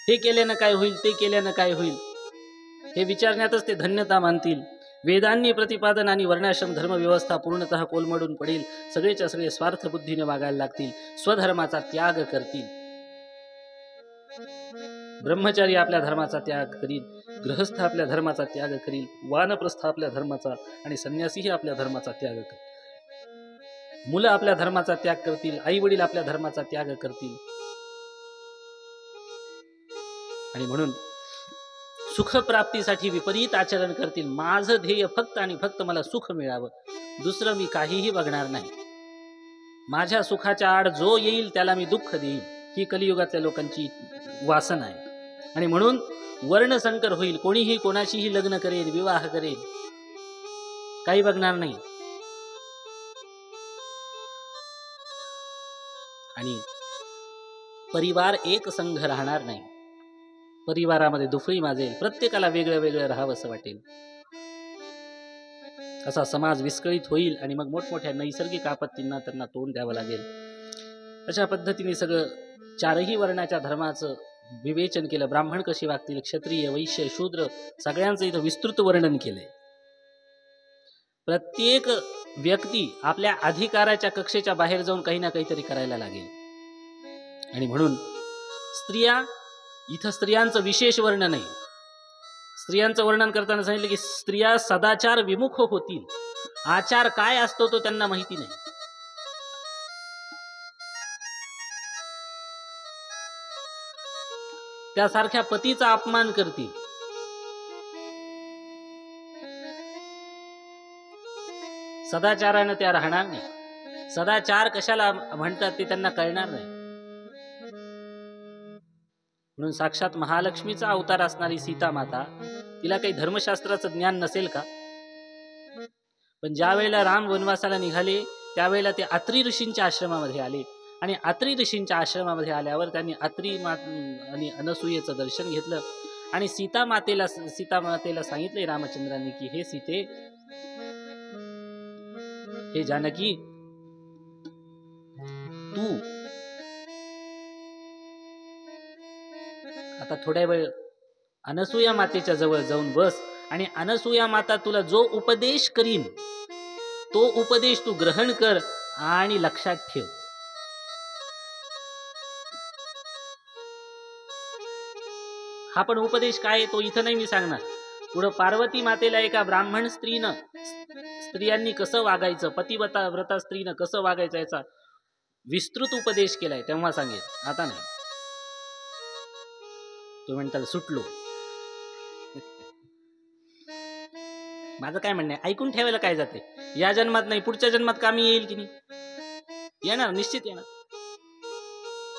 हे केल्यानं काय होईल ते केल्यानं काय होईल हे विचारण्यातच ते धन्यता मानतील. वेदांनी प्रतिपादन आणि वर्णाश्रम धर्म व्यवस्था पूर्णतः कोलमडून पडेल. सगळेच्या सगळे स्वार्थ बुद्धीने वागायला लागतील. स्वधर्माचा त्याग करतील. ब्रह्मचारी आपल्या धर्माचा त्याग करील. गृहस्थ आपल्या धर्माचा त्याग करील. वानप्रस्थ आपल्या धर्माचा आणि संन्यासीही आपल्या धर्माचा त्याग करतील. मुलं आपल्या धर्माचा त्याग करतील. आई वडील आपल्या धर्माचा त्याग करतील. आणि म्हणून सुखप्राप्तीसाठी विपरीत आचरण करतील. माझं ध्येय फक्त आणि फक्त मला सुख मिळावं. दुसरं मी काहीही बघणार नाही. माझ्या सुखाच्या आड जो येईल त्याला मी दुःख देईल. ही कलियुगातल्या लोकांची वासना आहे. आणि म्हणून वर्णसंकर होईल. कोणीही कोणाशीही लग्न करेल विवाह करेल काही बघणार नाही. आणि परिवार एक संघ राहणार नाही. परिवारामध्ये दुफळी माजेल. प्रत्येकाला वेगळं वेगळं राहावं असं वाटेल. असा समाज विस्कळीत होईल आणि मग मोठमोठ्या नैसर्गिक आपत्तींना त्यांना तोंड द्यावं लागेल. अशा पद्धतीने सगळं चारही वर्णाच्या धर्माचं विवेचन केलं. ब्राह्मण कशी वागतील, क्षत्रिय वैश्य शूद्र सगळ्यांचं इथं विस्तृत वर्णन केलंय. प्रत्येक व्यक्ती आपल्या अधिकाराच्या कक्षेच्या बाहेर जाऊन काही ना काहीतरी करायला लागेल. आणि म्हणून स्त्रिया इथं स्त्रियांचं विशेष वर्णन आहे. स्त्रियांचं वर्णन करताना सांगितलं की स्त्रिया सदाचार विमुख होतील. आचार काय असतो तो त्यांना माहिती नाही. त्यासारख्या पतीचा अपमान करतील. सदाचारानं त्या राहणार नाही. सदाचार कशाला म्हणतात ते त्यांना कळणार नाही. म्हणून साक्षात महालक्ष्मीचा अवतार असणारी सीता माता तिला काही धर्मशास्त्राचं ज्ञान नसेल का? पण ज्या वेळेला राम वनवासाला निघाले त्यावेळेला ते अत्री ऋषींच्या आश्रमामध्ये आले आणि अत्री ऋषींच्या आश्रमामध्ये आल्यावर त्यांनी अत्री आणि अनसूयेचं दर्शन घेतलं आणि सीता मातेला सांगितले रामचंद्रांनी की हे सीते, हे जानकी, तू आता थोड्या वेळ अनसूया मातेच्या जवळ जाऊन बस आणि अनसूया माता तुला जो उपदेश करीन तो उपदेश तू ग्रहण कर आणि लक्षात ठेव. हा पण उपदेश काय तो इथं नाही मी सांगणार. पुढं पार्वती मातेला एका ब्राह्मण स्त्रियांनी कसं वागायचं, पतिव्रता स्त्रीनं कसं वागायचं याचा विस्तृत उपदेश केलाय तेव्हा सांगेल, आता नाही. तो म्हणतात सुटलो. माझं काय म्हणणं आहे, ऐकून ठेवायला काय जाते, या जन्मात नाही पुढच्या जन्मात कामी येईल की नाही, येणार, निश्चित येणार.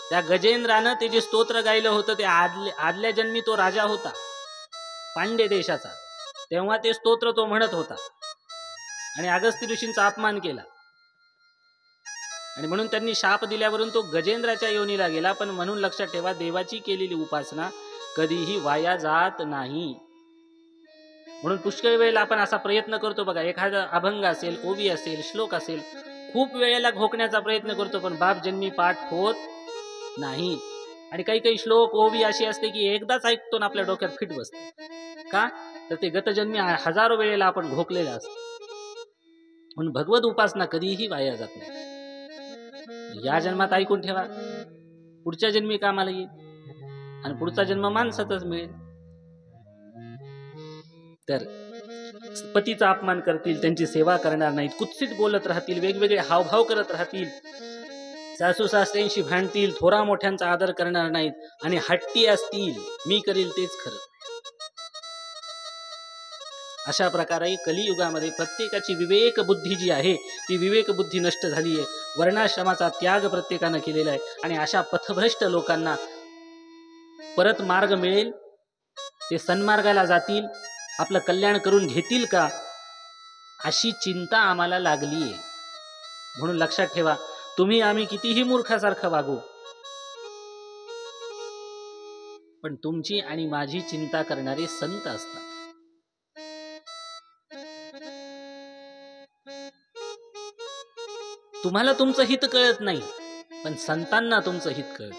त्या गजेंद्रानं ते जे स्तोत्र गायलं होतं ते आदल्या जन्मी तो राजा होता पांड्य देशाचा, तेव्हा ते स्तोत्र तो म्हणत होता आणि अगस्त्य ऋषींचा अपमान केला आणि म्हणून त्यांनी शाप दिल्यावरून तो गजेंद्राच्या योनीला गेला. पण म्हणून लक्षात ठेवा, देवाची केलेली उपासना कधीही वाया जात नाही. म्हणून पुष्कळ वेळेला आपण असा प्रयत्न करतो बघा, एखादा अभंग असेल, ओवी असेल, श्लोक असेल, खूप वेळेला घोकण्याचा प्रयत्न करतो पण बाप जन्मी पाठ होत नाही. आणि काही काही श्लोक ओवी अशी असते की एकदाच ऐकतो ना आपल्या डोक्यात फिट बसते. का तर ते गतजन्मी हजारो वेळेला आपण घोकलेलं असतो. म्हणून भगवत उपासना कधीही वाया जात नाही. या जन्मात ऐकून ठेवा, पुढच्या जन्मी कामाला येईल आणि पुढचा जन्म माणसातच मिळेल. तर पतीचा अपमान करतील, त्यांची सेवा करणार नाहीत, कुत्सित बोलत राहतील, वेगवेगळे हावभाव करत राहतील, सासू सासऱ्यांशी भांडतील, थोरा मोठ्यांचा आदर करणार नाहीत आणि हट्टी असतील, मी करील तेच खरं. अशा प्रकारे कलियुगामध्ये प्रत्येकाची विवेक बुद्धी जी आहे ती विवेक बुद्धी नष्ट झाली आहे. वर्णाश्रमाचा त्याग प्रत्येकानं केलेला आहे आणि अशा पथभ्रष्ट लोकांना परत मार्ग मिळेल, ते सन्मार्गाला जातील, आपलं कल्याण करून घेतील का, अशी चिंता आम्हाला लागली आहे. म्हणून लक्षात ठेवा, तुम्ही आम्ही कितीही मूर्खासारखं वागू, पण तुमची आणि माझी चिंता करणारे संत असतात. तुम्हाला तुमचं हित कळत नाही, पण संतांना तुमचं हित कळतं.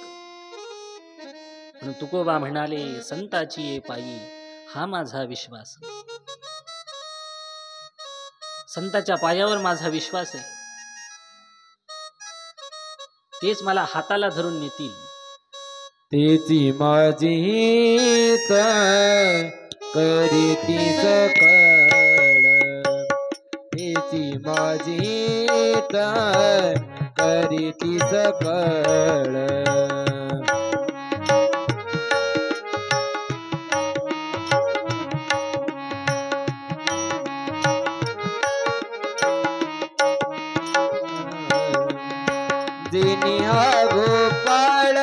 म्हणून तुकोबा म्हणाले, संताची ये पायी हा माझा विश्वास. संताच्या पायावर माझा विश्वास आहे, तेच मला हाताला धरून नेतील. तेची माझी करीती सकळ, तेची माझी करीती सकळ. दिनिया गोपाळ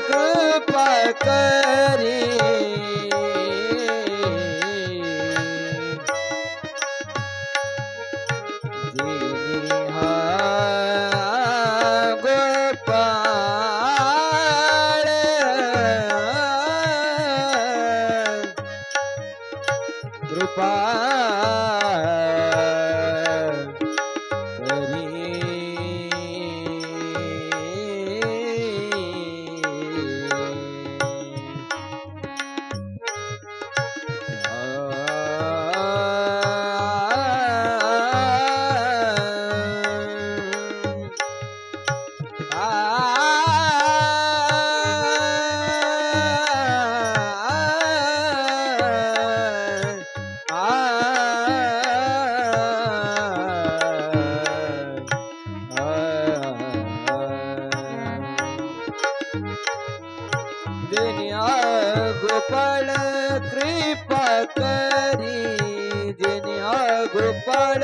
कृपा करी, दिनिया गोपाळ कृपा गोपाळ कृपा करी, दिनिया गोपाळ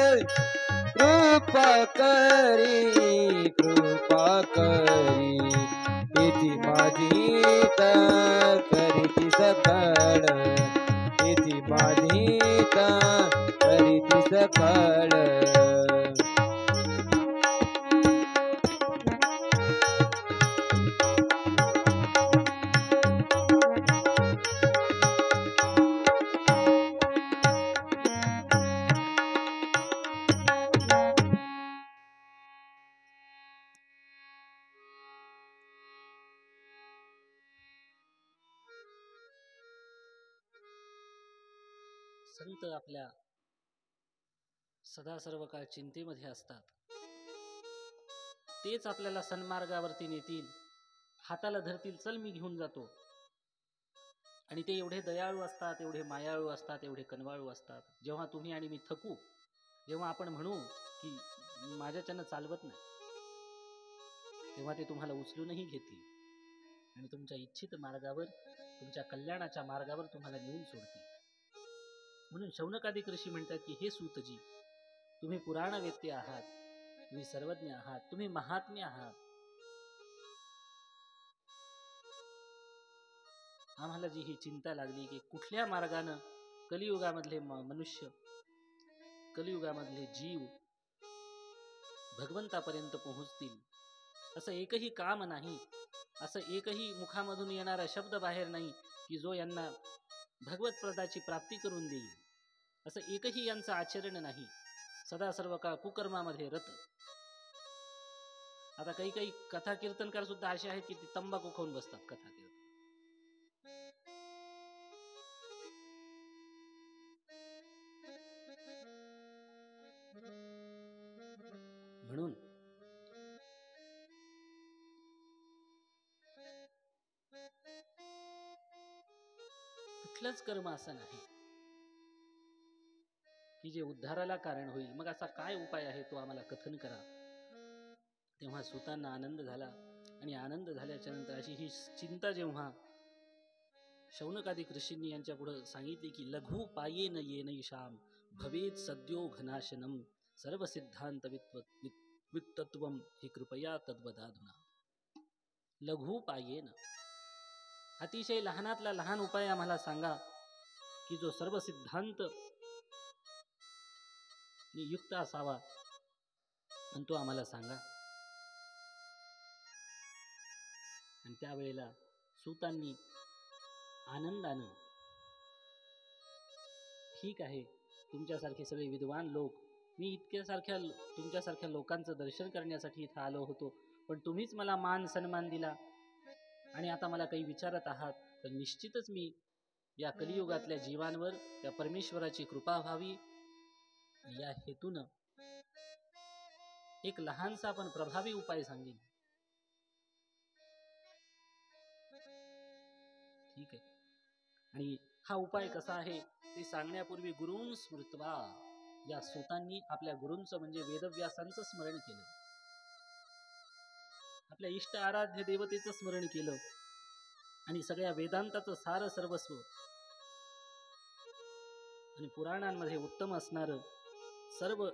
कृपा करी, कृपा करी. तेची माझी करीती सकळ, तेची माझी करीती सकळ. संत आपल्या सदा सर्व काळ चिंतेमध्ये असतात, तेच आपल्याला सन्मार्गावरती नेतील, हाताला धरतील, चल मी घेऊन जातो. आणि ते एवढे दयाळू असतात, एवढे मायाळू असतात, एवढे कनवाळू असतात. जेव्हा तुम्ही आणि मी थकू, जेव्हा आपण म्हणू की माझ्याच्यानं चालवत नाही, तेव्हा ते तुम्हाला उचलूनही घेतील आणि तुमच्या इच्छित मार्गावर, तुमच्या कल्याणाच्या मार्गावर तुम्हाला नेऊन सोडतील. म्हणून शौनकादिक ऋषी म्हणतात की हे सूतजी, तुम्ही पुराणवेत्ते आहात, तुम्ही सर्वज्ञ आहात, तुम्ही महात्म्य आहात. आम्हाला जी ही चिंता लागली की कुठल्या मार्गानं कलियुगामधले मनुष्य, कलियुगामधले जीव भगवंतापर्यंत पोहोचतील, असं एकही काम नाही, असं एकही मुखामधून येणारा शब्द बाहेर नाही की जो यांना भगवतप्रदाची प्राप्ती करून देईल. असं एकही यांचं आचरण नाही. सदा सर्व काळ कुकर्मामध्ये रत. आता काही काही कथा कीर्तनकार सुद्धा असे आहेत की ते तंबाखू खाऊन बसतात कथा कीर्तन. म्हणून कुठलंच कर्म असं नाही की जे उद्धाराला कारण होईल. मग असा काय उपाय आहे तो आम्हाला कथन करा. तेव्हा सुतांना आनंद झाला आणि आनंद झाल्याच्या नंतर अशी ही चिंता जेव्हा शौनकादिक ऋषींनी यांच्या पुढे सांगितली की लघु पायेन येनैषाम भवेत सद्यो घनाशनम सर्व सिद्धांत वित्तत्वम ही कृपया तद्वदाधुना. लघु पायेन, अतिशय लहानातला लहान उपाय आम्हाला सांगा की जो सर्व सिद्धांत युक्त असावा, आणि तो आम्हाला सांगा. आणि त्यावेळेला सूतांनी आनंदानं, ठीक आहे, तुमच्यासारखे सगळे विद्वान लोक, मी तुमच्यासारख्या लोकांचं दर्शन करण्यासाठी इथं आलो होतो, पण तुम्हीच मला मान सन्मान दिला आणि आता मला काही विचारत आहात, तर निश्चितच मी या कलियुगातल्या जीवांवर त्या परमेश्वराची कृपा व्हावी या हेतून एक लहानसा पण प्रभावी उपाय सांगेन. ठीक आहे. आणि हा उपाय कसा आहे ते सांगण्यापूर्वी गुरूं स्मृत्वा, या सूतांनी आपल्या गुरूंचं म्हणजे वेदव्यासांचं स्मरण केलं, आपल्या इष्ट आराध्य देवतेचं स्मरण केलं आणि सगळ्या वेदांताचं सार सर्वस्व आणि पुराणांमध्ये उत्तम असणारं सर्व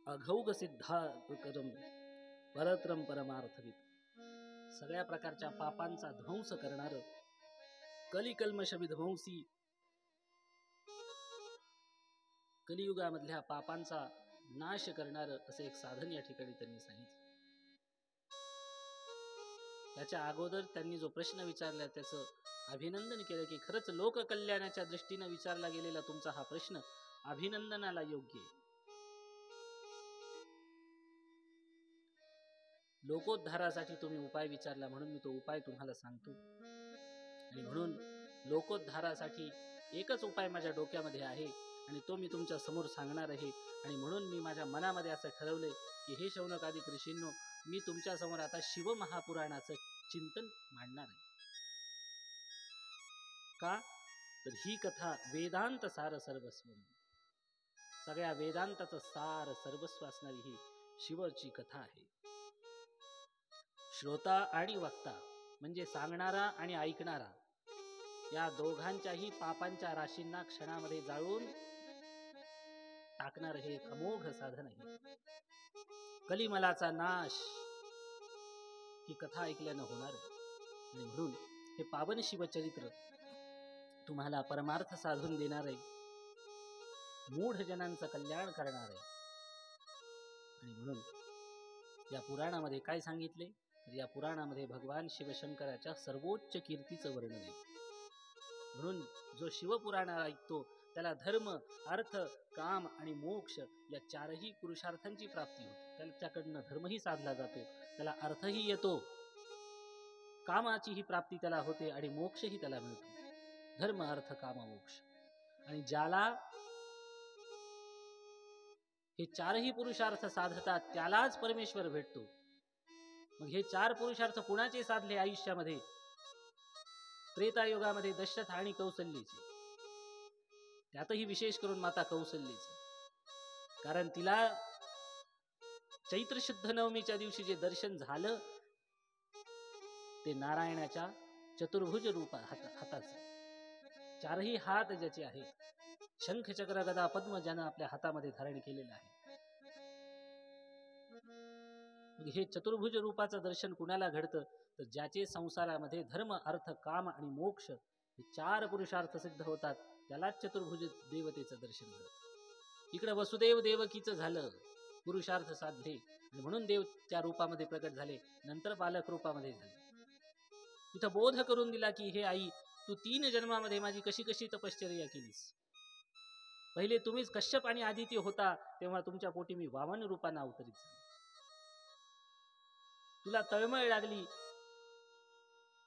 अघौग सिद्धाकरम परत्रम परमार्थविद, सगळ्या प्रकारच्या पापांचा ध्वंस करणारं, कलिकल्मष विध्वंसी, कलियुगामधल्या पापांचा नाश करणारं असं एक साधन या ठिकाणी त्यांनी सांगितलं. त्याच्या अगोदर त्यांनी जो प्रश्न विचारला त्याचं अभिनंदन केलं की खरंच लोककल्याणाच्या दृष्टीने विचारला गेलेला तुमचा हा प्रश्न अभिनंदनाला योग्य आहे. लोकोद्धारासाठी तुम्ही उपाय विचारला म्हणून मी तो उपाय तुम्हाला सांगतो. आणि म्हणून लोकोद्धारासाठी एकच उपाय माझ्या डोक्यामध्ये आहे आणि तो मी तुमच्या समोर सांगणार आहे. आणि म्हणून मी माझ्या मनामध्ये असं ठरवलंय की हे शौनकादिक ऋषींनो, मी तुमच्या समोर आता शिव महापुराणाचं चिंतन मांडणार आहे. का तर ही कथा वेदांत सार सर्वस्व, सगळ्या वेदांताचं सार सर्वस्व असणारी ही शिवची कथा आहे. श्रोता आणि वक्ता म्हणजे सांगणारा आणि ऐकणारा, या दोघांच्याही पापांच्या राशींना क्षणामध्ये जाळून टाकणार हे एक अमोघ साधन आहे. कलिमलाचा नाश ही कथा ऐकल्यानं होणार आहे. आणि म्हणून हे पावन शिवचरित्र तुम्हाला परमार्थ साधून देणार आहे, मूढ जनांचं कल्याण करणार आहे. आणि म्हणून या पुराणामध्ये काय सांगितले तर या पुराणामध्ये भगवान शिवशंकराच्या सर्वोच्च कीर्तीचं वर्णन आहे. म्हणून जो शिवपुराण ऐकतो त्याला धर्म, अर्थ, काम आणि मोक्ष या चारही पुरुषार्थांची प्राप्ती होते. त्याच्याकडनं धर्मही साधला जातो, त्याला अर्थही येतो, कामाचीही प्राप्ती त्याला होते आणि मोक्षही त्याला मिळतो. धर्म, अर्थ, काम, मोक्ष. आणि ज्याला हे चारही पुरुषार्थ साधतात त्यालाच परमेश्वर भेटतो. मग हे चार पुरुषार्थ कुणाचे साधले आयुष्यामध्ये? त्रेतायुगामध्ये दशरथ आणि कौसल्येचे, त्यातही विशेष करून माता कौसल्येचे. कारण तिला चैत्र शुद्ध नवमीच्या दिवशी जे दर्शन झालं ते नारायणाच्या चतुर्भुज रूपा हाताचे, चारही हात ज्याचे आहेत, शंख चक्र गदा पद्म ज्यानं आपल्या हातामध्ये धारण केलेलं आहे. हे चतुर्भुज रूपाचं दर्शन कुणाला घडतं? तर ज्याचे संसारामध्ये धर्म अर्थ काम आणि मोक्ष हे 4 पुरुषार्थ सिद्ध होतात, त्यालाच चतुर्भुज देवतेचं दर्शन घडतं. इकडं वसुदेव देवकीचं झालं, पुरुषार्थ साधले आणि म्हणून देव त्या रूपामध्ये प्रकट झाले, नंतर बालक रूपामध्ये झाले. इथं बोध करून दिला की हे आई, तू 3 जन्मामध्ये माझी कशी कशी तपश्चर्या केलीस. पहिले तुम्हीच कश्यप आणि आदिती होता, तेव्हा तुमच्या पोटी मी वामन रूपानं अवतरित झालो. तुला तळमळ लागली,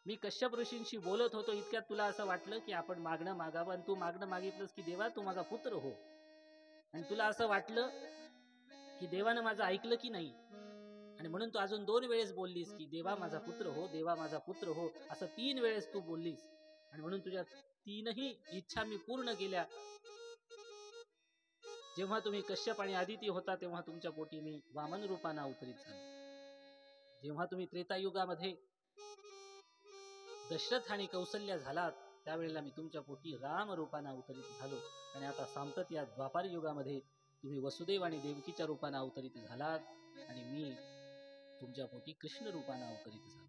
मी कश्यप ऋषींशी बोलत होतो, इतक्यात तुला असं वाटलं की आपण मागणं मागावं, आणि तू मागणं मागितलंस की देवा तू माझा पुत्र हो. आणि तुला असं वाटलं की देवानं माझं ऐकलं की नाही, आणि म्हणून तू अजून 2 वेळेस बोललीस की देवा माझा पुत्र हो, देवा माझा पुत्र हो, असं 3 वेळेस तू बोललीस. आणि म्हणून तुझ्या 3ही इच्छा मी पूर्ण केल्या. जेव्हा तुम्ही कश्यप आणि आदिती होता, तेव्हा तुमच्या पोटी मी वामन रूपानं अवतरित झालो. जेव्हा तुम्ही त्रेतायुगामध्ये दशरथ आणि कौसल्या झालात, त्यावेळेला मी तुमच्या पोटी राम रूपानं अवतरित झालो. आणि आता सांप्रत या द्वापार युगामध्ये तुम्ही वसुदेव आणि देवकीच्या रूपानं अवतरित झालात, आणि मी तुमच्या पोटी कृष्ण रूपानं अवतरित झालो.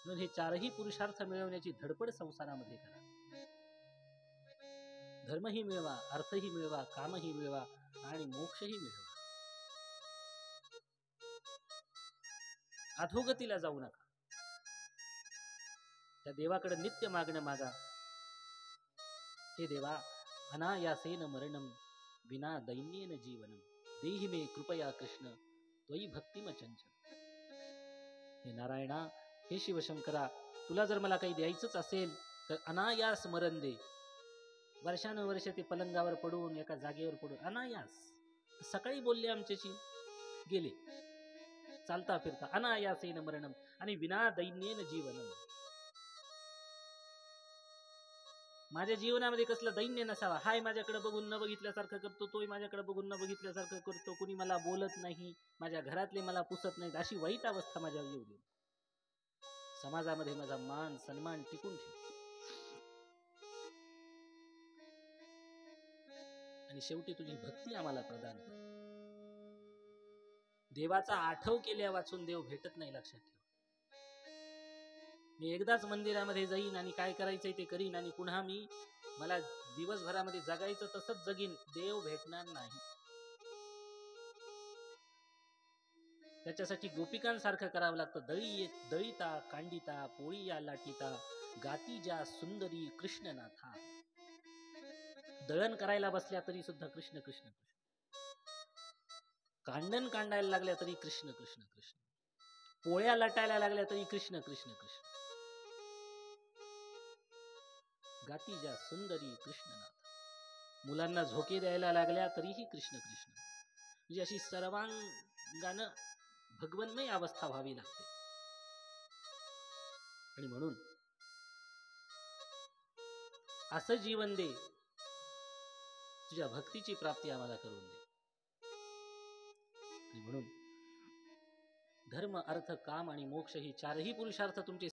म्हणून हे 4ही पुरुषार्थ मिळवण्याची धडपड संसारामध्ये करा. धर्मही मिळवा, अर्थही मिळवा, कामही मिळवा आणि मोक्षही मिळवा. अधोगतीला जाऊ नका. त्या देवाकडे नित्य मागणं मागा. हे देवा, अनायासेन मरणम विना दैन्येन जीवनम देहि मे कृपया कृष्ण त्वयि भक्तिम चंचल. हे नारायणा, हे शिवशंकरा, तुला जर मला काही द्यायचंच असेल तर अनायास मरण दे. वर्षानुवर्ष ते पलंगावर पडून, एका जागेवर पडून, अनायास. सकाळी बोलले आमच्याशी, गेले चालता फिरता, अनायासेन मरणम आणि विना दैन्येन जीवनम. माझ्या जीवनामध्ये कसलं दैन्य नसावा. हाय माझ्याकडे बघून न बघितल्यासारखं करतो, तोय माझ्याकडे बघून न बघितल्यासारखं करतो, कुणी मला बोलत नाही, माझ्या घरातले मला पुसत नाहीत, अशी वाईट अवस्था माझ्यावर येऊ दे. समाजामध्ये माझा मान सन्मान टिकून ठेव. आणि शेवटी तुझी भक्ती आम्हाला प्रदान कर. देवाचा आठव केल्या वाचून देव भेटत नाही, लक्षात ठेव. मी एकदाच मंदिरामध्ये जाईन आणि काय करायचंय ते करीन, आणि पुन्हा मला दिवसभरामध्ये जगायचं तसंच जगीन, देव भेटणार नाही. त्याच्यासाठी गोपिकांसारखं करावं लागतं. दळीता कांडिता पोळी या लाटीता गाती ज्या सुंदरी कृष्णनाथा. दळण करायला बसल्या तरी सुद्धा कृष्ण कृष्ण कृष्ण, कांडण कांडायला लागल्या तरी कृष्ण कृष्ण कृष्ण, पोळ्या लाटायला लागल्या तरी कृष्ण कृष्ण कृष्ण. गाती ज्या सुंदरी कृष्णनाथ. मुलांना झोके द्यायला लागल्या तरीही कृष्ण कृष्ण. म्हणजे अशी सर्वांगानं भगवन्मय अवस्था व्हावी लागते. आणि म्हणून असं जीवन दे, तुझ्या भक्तीची प्राप्ती आम्हाला करून दे. आणि म्हणून धर्म अर्थ काम आणि मोक्ष ही 4ही पुरुषार्थ तुमचे